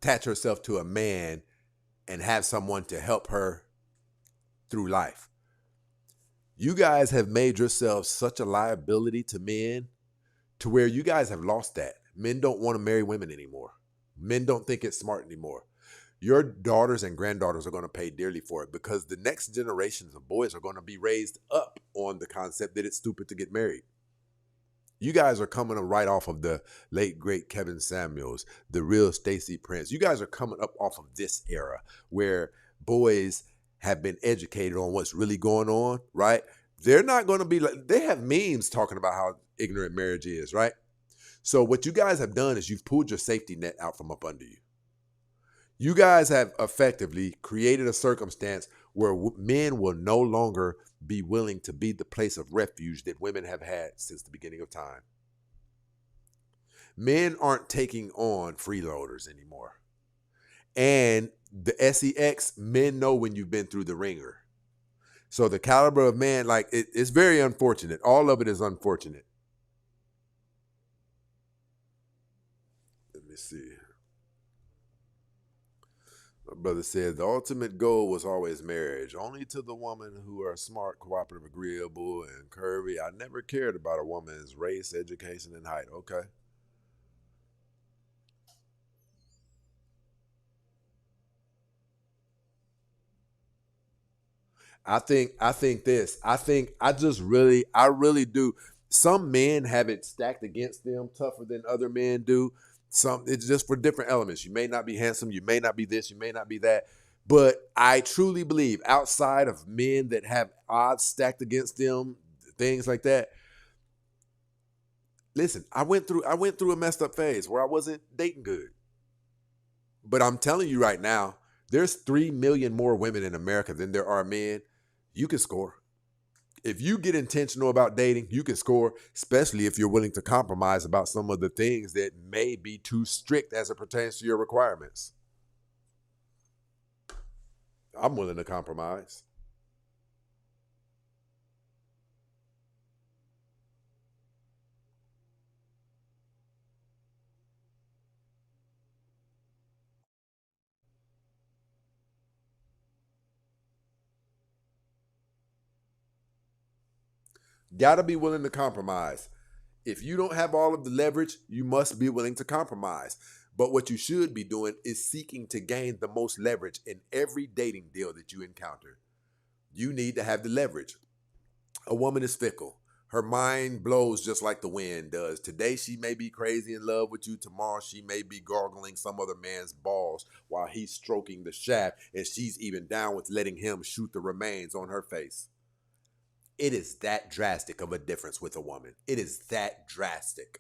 Attach herself to a man and have someone to help her through life. You guys have made yourselves such a liability to men to where you guys have lost that. Men don't want to marry women anymore. Men don't think it's smart anymore. Your daughters and granddaughters are going to pay dearly for it because the next generations of boys are going to be raised up on the concept that it's stupid to get married. You guys are coming right off of the late, great Kevin Samuels, the real Stacey Prince. You guys are coming up off of this era where boys have been educated on what's really going on, right? They're not going to be like, they have memes talking about how ignorant marriage is, right? So what you guys have done is you've pulled your safety net out from up under you. You guys have effectively created a circumstance where men will no longer be willing to be the place of refuge that women have had since the beginning of time. Men aren't taking on freeloaders anymore. And the SEX, men know when you've been through the ringer. So the caliber of man, like, it's very unfortunate. All of it is unfortunate. Let me see. My brother said the ultimate goal was always marriage, only to the woman who are smart, cooperative, agreeable, and curvy. I never cared about a woman's race, education, and height. Okay. I think this. I really do. Some men have it stacked against them tougher than other men do. Some it's just for different elements. You may not be handsome, you may not be this, you may not be that. But I truly believe outside of men that have odds stacked against them, things like that. Listen, I went through a messed up phase where I wasn't dating good. But I'm telling you right now, there's 3 million more women in America than there are men. You can score. If you get intentional about dating, you can score, especially if you're willing to compromise about some of the things that may be too strict as it pertains to your requirements. I'm willing to compromise. Gotta be willing to compromise. If you don't have all of the leverage, you must be willing to compromise. But what you should be doing is seeking to gain the most leverage in every dating deal that you encounter. You need to have the leverage. A woman is fickle. Her mind blows just like the wind does. Today she may be crazy in love with you. Tomorrow she may be gargling some other man's balls while he's stroking the shaft, and she's even down with letting him shoot the remains on her face. It is that drastic of a difference with a woman. It is that drastic,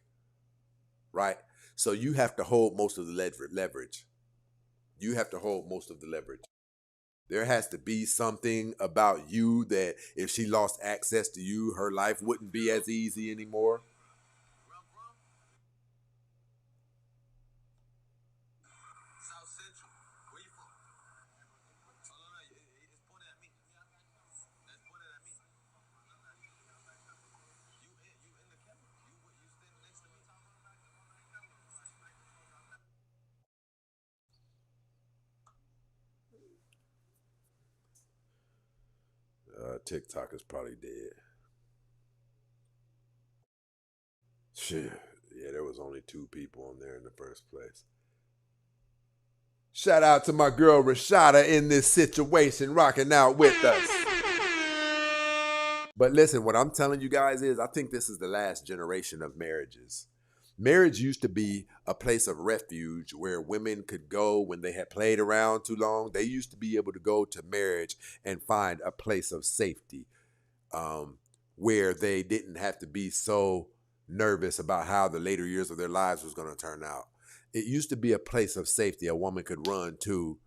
right? So you have to hold most of the leverage. You have to hold most of the leverage. There has to be something about you that if she lost access to you, her life wouldn't be as easy anymore. TikTok is probably dead. Shit. Yeah, there was only 2 people on there in the first place. Shout out to my girl Rashada in this situation, rocking out with us. But listen, what I'm telling you guys is I think this is the last generation of marriages. Marriage used to be a place of refuge where women could go when they had played around too long. They used to be able to go to marriage and find a place of safety, where they didn't have to be so nervous about how the later years of their lives was going to turn out. It used to be a place of safety a woman could run to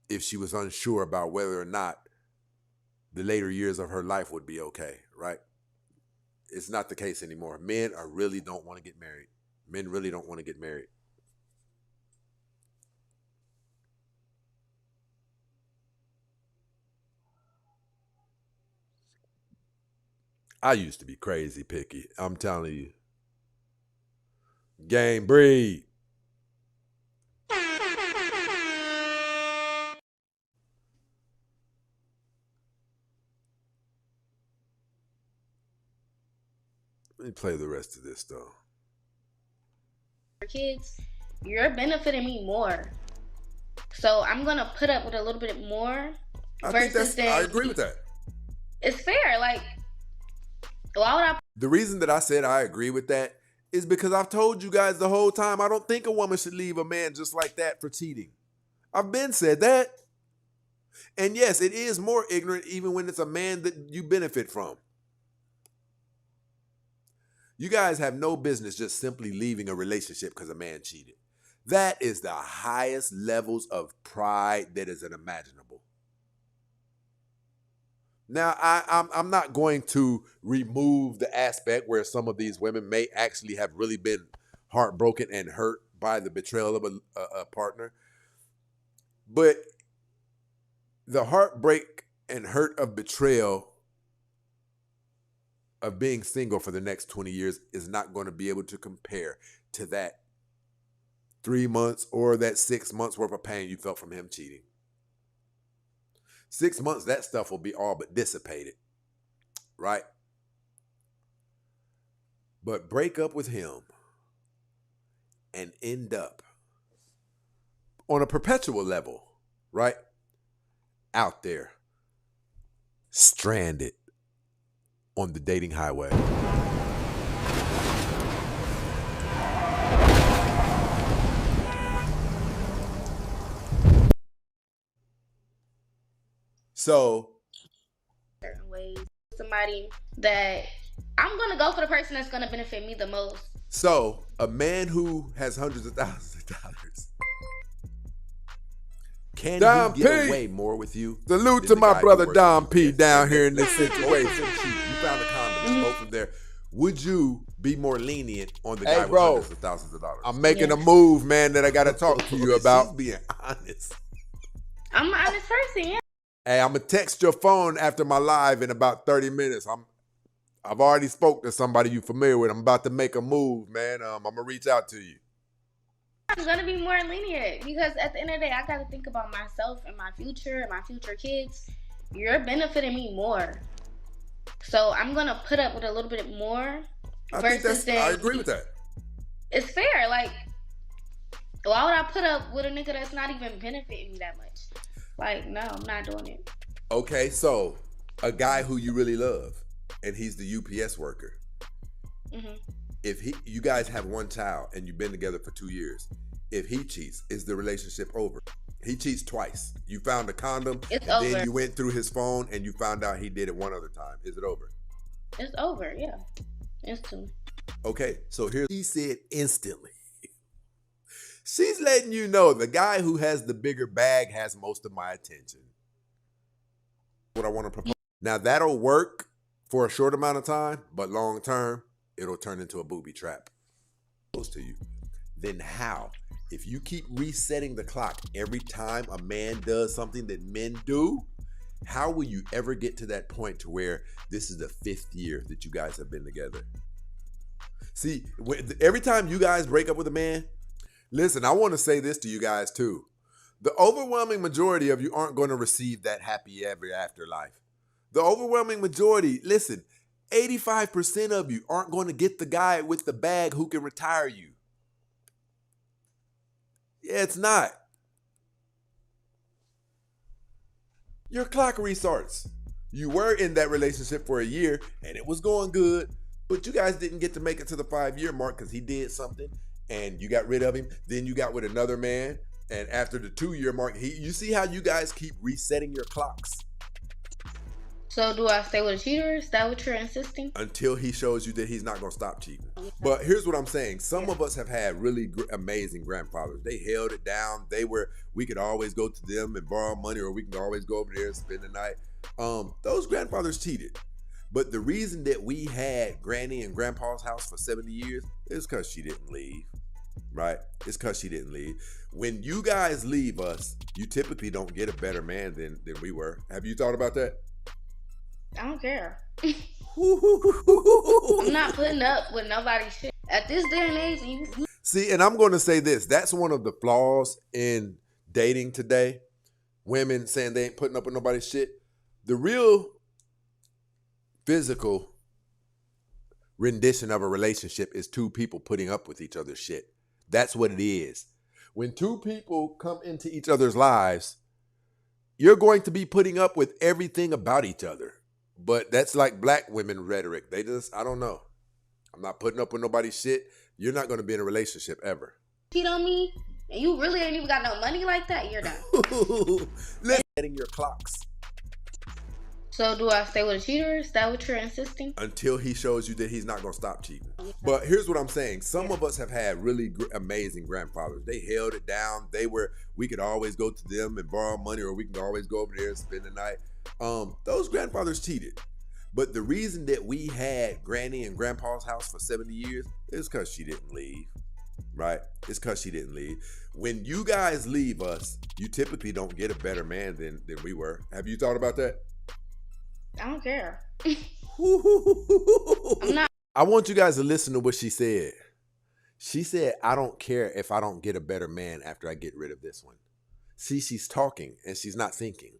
if she was unsure about whether or not the later years of her life would be okay, right? It's not the case anymore. Men are really don't want to get married. Men really don't want to get married. I used to be crazy picky. I'm telling you. Game breed. Let me play the rest of this though. Kids, you're benefiting me more. So I'm gonna put up with a little bit more I agree with that. It's fair. Like, why would I? The reason that I said I agree with that is because I've told you guys the whole time I don't think a woman should leave a man just like that for cheating. I've been said that. And yes, it is more ignorant even when it's a man that you benefit from. You guys have no business just simply leaving a relationship because a man cheated. That is the highest levels of pride that is unimaginable. Now, I'm not going to remove the aspect where some of these women may actually have really been heartbroken and hurt by the betrayal of a partner. But the heartbreak and hurt of betrayal of being single for the next 20 years is not going to be able to compare to that 3 months or that 6 months worth of pain you felt from him cheating. 6 months, that stuff will be all but dissipated, right? But break up with him and end up on a perpetual level, right? Out there, stranded on the dating highway. So, certain ways. Somebody that I'm gonna go for the person that's gonna benefit me the most. So a man who has hundreds of thousands of dollars, can Dom he get P. away more with you? Salute than to the my guy who brother works Dom at P UPS? down here in Let's this say both of situation. them cheat. You found a condom, both of them there. Would you be more lenient on the Hey, guy with bro. hundreds of thousands of dollars? I'm making a Yeah. move, man, that I got to talk to you She's about. being honest. I'm an honest person, yeah. Hey, I'm gonna text your phone after my live in about 30 minutes. I've already spoke to somebody you familiar with. I'm about to make a move, man. I'm gonna reach out to you. I'm gonna be more lenient because at the end of the day, I gotta think about myself and my future and my future kids. You're benefiting me more, so I'm gonna put up with a little bit more. I agree with that. It's fair. Like, why would I put up with a nigga that's not even benefiting me that much? Like, no, I'm not doing it. Okay, so a guy who you really love, and he's the UPS worker. Hmm. If you guys have one child and you've been together for 2 years, if he cheats, is the relationship over? He cheats twice. You found a condom, It's and over. then you went through his phone and you found out he did it one other time. Is it over? It's over, yeah. Instantly. Okay, so here he said instantly. She's letting you know the guy who has the bigger bag has most of my attention. What I want to propose. Now that'll work for a short amount of time, but long term, it'll turn into a booby trap. Close to you. Then how? If you keep resetting the clock every time a man does something that men do, how will you ever get to that point to where this is the 5th year that you guys have been together? See, every time you guys break up with a man, listen, I want to say this to you guys too. The overwhelming majority of you aren't going to receive that happy ever after life. The overwhelming majority, listen, 85% of you aren't going to get the guy with the bag who can retire you. Yeah, it's not. Your clock restarts. You were in that relationship for a year and it was going good, but you guys didn't get to make it to the 5-year mark because he did something and you got rid of him. Then you got with another man, and after the 2-year mark, you see how you guys keep resetting your clocks So do I stay with a cheater? Is that what you're insisting? until he shows you that he's not going to stop cheating. But here's what I'm saying. Some of us have had really amazing grandfathers. They held it down. We could always go to them and borrow money, or we can always go over there and spend the night. Those grandfathers cheated. But the reason that we had Granny and Grandpa's house for 70 years is because she didn't leave, right? It's because she didn't leave. When you guys leave us, you typically don't get a better man than we were. Have you thought about that? I don't care. I'm not putting up with nobody's shit. At this day and age, you See, and I'm going to say this. That's one of the flaws in dating today. Women saying they ain't putting up with nobody's shit. The real physical rendition of a relationship is two people putting up with each other's shit. That's what it is. When two people come into each other's lives, you're going to be putting up with everything about each other. But that's like black women rhetoric. I don't know. I'm not putting up with nobody's shit. You're not going to be in a relationship ever. cheat on me, and you really ain't even got no money like that, you're done. Setting your clocks So do I stay with a cheater? Is that what you're insisting? until he shows you that he's not going to stop cheating. But here's what I'm saying. Some of us have had really amazing grandfathers. They held it down. We could always go to them and borrow money, or we can always go over there and spend the night. Those grandfathers cheated. But the reason that we had Granny and Grandpa's house for 70 years is because she didn't leave, right? It's because she didn't leave. When you guys leave us, you typically don't get a better man than we were. Have you thought about that? I don't care. I'm not. I want you guys to listen to what she said. She said, I don't care if I don't get a better man after I get rid of this one. See, she's talking and she's not thinking.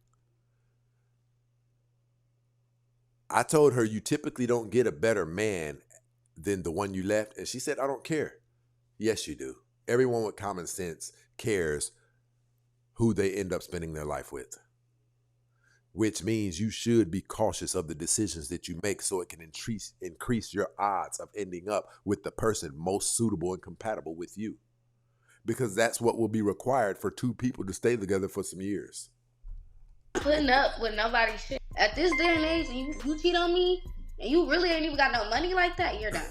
I told her, you typically don't get a better man than the one you left. And she said, I don't care. Yes, you do. Everyone with common sense cares who they end up spending their life with, which means you should be cautious of the decisions that you make so it can increase your odds of ending up with the person most suitable and compatible with you. Because that's what will be required for two people to stay together for some years. Putting up with nobody's shit. At this day and age, you cheat on me, and you really ain't even got no money like that, you're done.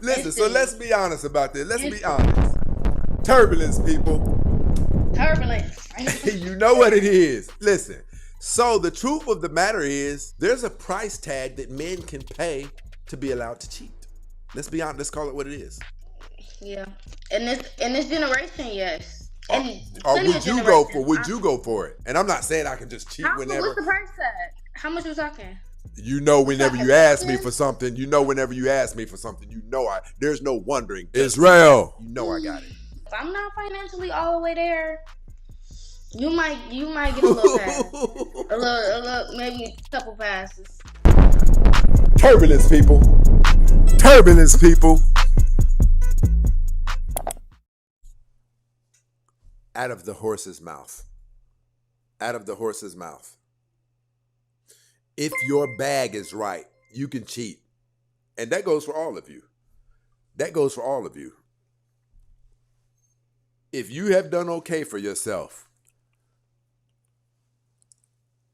Listen, so let's be honest about this. Let's be honest. Turbulence, people. Turbulence. You know what it is. Listen. So the truth of the matter is, there's a price tag that men can pay to be allowed to cheat. Let's be honest. Let's call it what it is. Yeah. In this generation, yes. Or would you go for it? And I'm not saying I can just cheat whenever. What's the price tag? How much we talking? You know, whenever you ask me for something, there's no wondering. Israel, you know I got it. If I'm not financially all the way there, you might get a little pass. a little, maybe a couple passes. Turbulence, people. Turbulence, people. Out of the horse's mouth. Out of the horse's mouth. If your bag is right, you can cheat. And that goes for all of you. That goes for all of you. If you have done okay for yourself,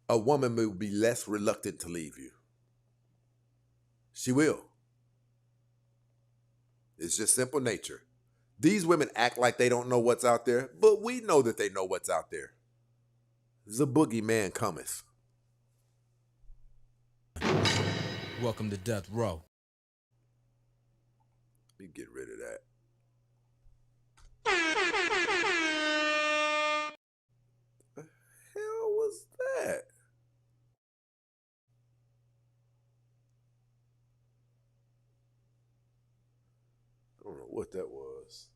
a woman will be less reluctant to leave you. She will. It's just simple nature. These women act like they don't know what's out there, but we know that they know what's out there. The boogeyman cometh. Welcome to Death Row. Let me get rid of that. The hell was that? I don't know what that was.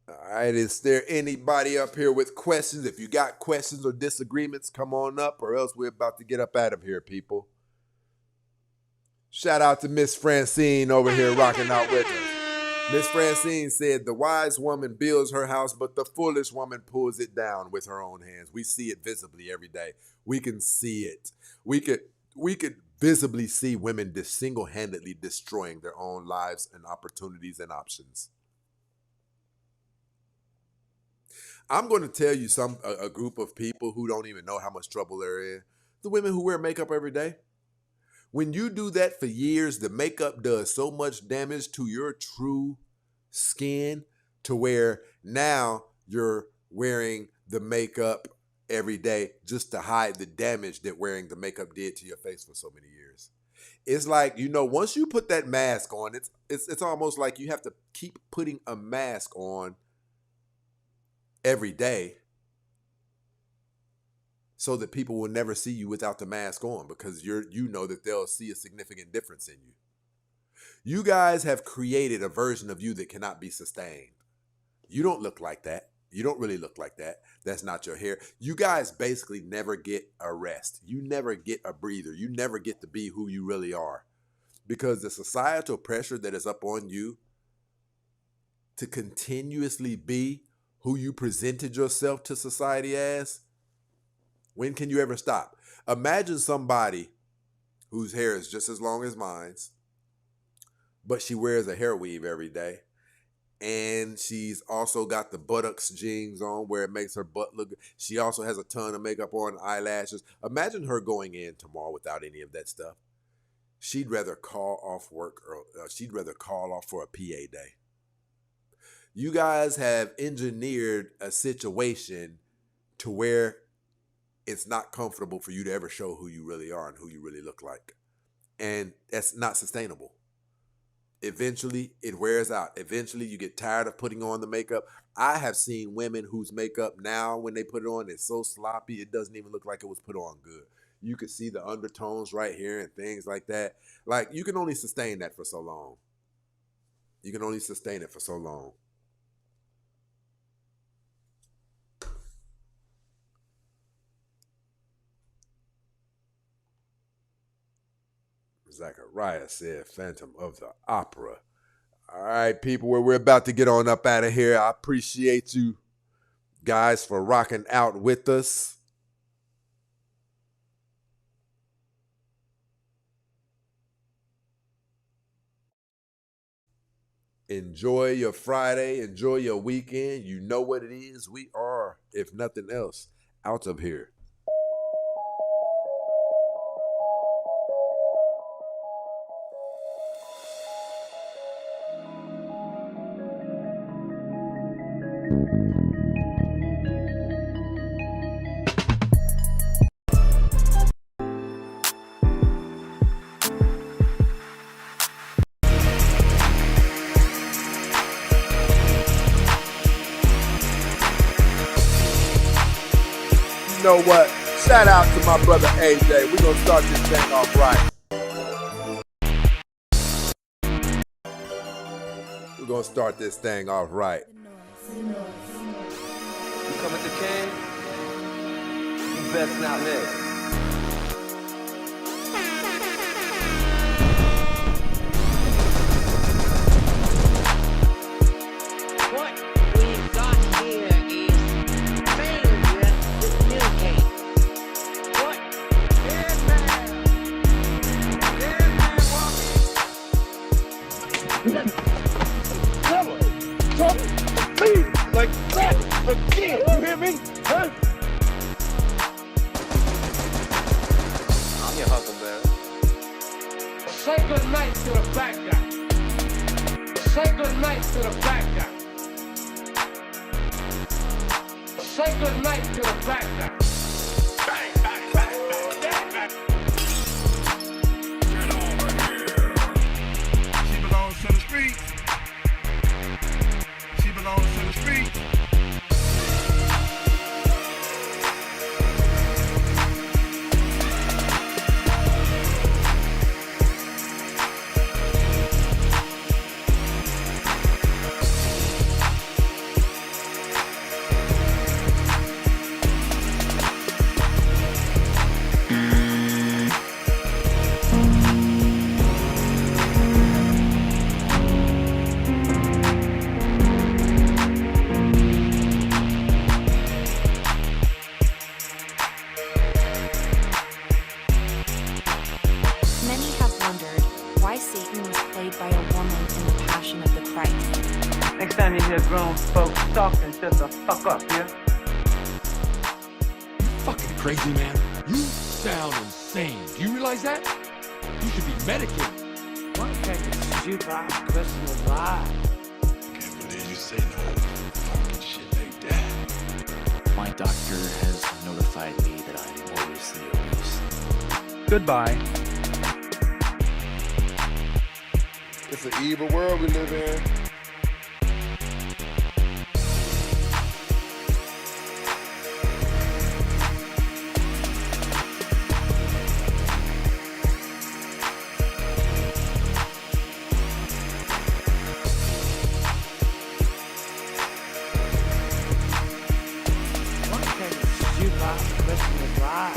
All right, is there anybody up here with questions? If you got questions or disagreements, come on up, or else we're about to get up out of here, people. Shout out to Miss Francine over here rocking out with us. Miss Francine said, the wise woman builds her house, but the foolish woman pulls it down with her own hands. We see it visibly every day. We can see it. We could visibly see women single-handedly destroying their own lives and opportunities and options. I'm going to tell you a group of people who don't even know how much trouble they're in. The women who wear makeup every day. When you do that for years, the makeup does so much damage to your true skin to where now you're wearing the makeup every day just to hide the damage that wearing the makeup did to your face for so many years. It's like, once you put that mask on, it's almost like you have to keep putting a mask on every day so that people will never see you without the mask on, because you know that they'll see a significant difference in you. You guys have created a version of you that cannot be sustained. You don't look like that. You don't really look like that. That's not your hair. You guys basically never get a rest. You never get a breather. You never get to be who you really are, because the societal pressure that is up on you to continuously be who you presented yourself to society as. When can you ever stop? Imagine somebody whose hair is just as long as mine's, but she wears a hair weave every day. And she's also got the buttocks jeans on where it makes her butt look good. She also has a ton of makeup on, eyelashes. Imagine her going in tomorrow without any of that stuff. She'd rather call off work, or she'd rather call off for a PA day. You guys have engineered a situation to where it's not comfortable for you to ever show who you really are and who you really look like. And that's not sustainable. Eventually, it wears out. Eventually, you get tired of putting on the makeup. I have seen women whose makeup now, when they put it on, is so sloppy, it doesn't even look like it was put on good. you could see the undertones right here and things like that. Like, you can only sustain that for so long. You can only sustain it for so long. Zachariah said Phantom of the Opera. All right, people, we're about to get on up out of here. I appreciate you guys for rocking out with us. Enjoy your Friday. Enjoy your weekend. You know what it is. We are, if nothing else, out of here. You know what? Shout out to my brother AJ. We're going to start this thing off right. We're going to start this thing off right. You coming to CANT? You best not miss. What we've got here is failure to communicate. What? Dead man walking. Never talk to me like that again. You hear me? Huh? I'm your huckleberry. Say good night to the black guy. Say good night to the black guy. Say good night to the black guy. Bang, bang, bang, bang, bang. Get over here. She belongs to the streets. She belongs to the streets. Many have wondered why Satan was played by a woman in the Passion of the Christ. Next time you hear grown folks talking, shut the fuck up, yeah? Fucking crazy, man. You sound insane. Do you realize that? You should be medicated. What kind of stupid Christmas lie? Can't believe you say no fucking shit like that. My doctor has notified me that I'm morbidly obese. Goodbye. It's an evil world we live in. What kind of stupid Christmas lie?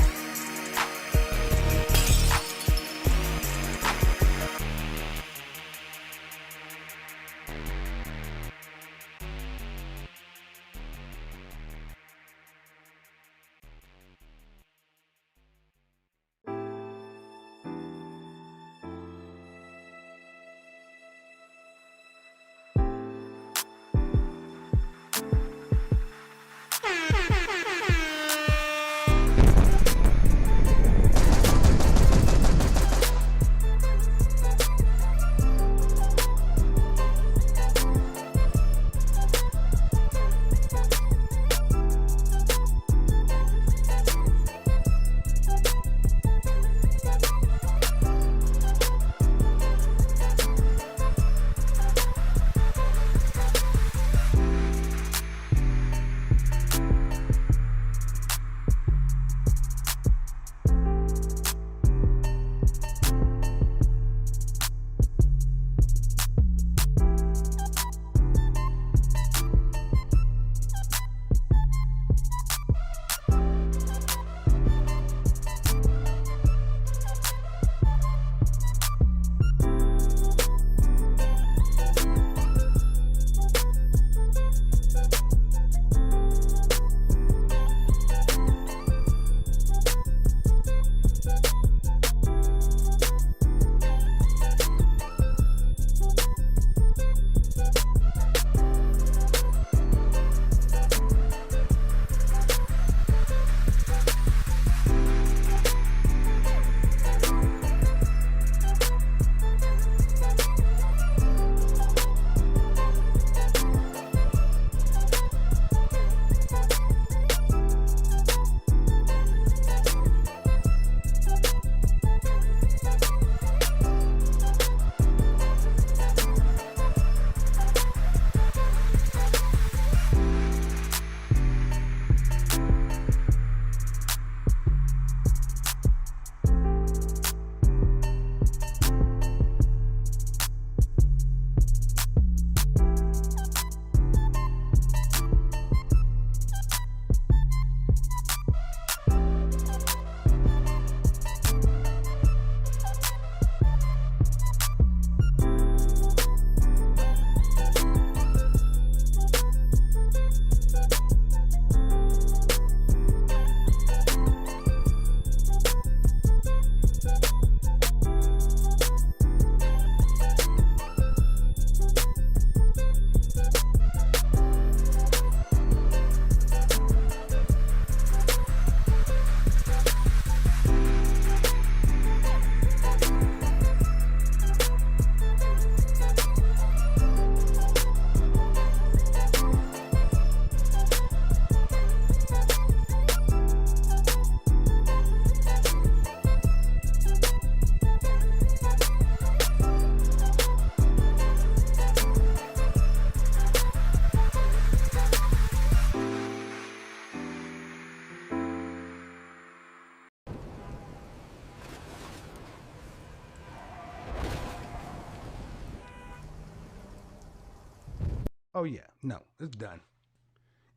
Oh yeah, no, it's done.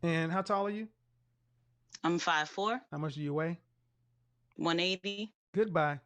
And how tall are you? I'm 5'4". How much do you weigh? 180. Goodbye.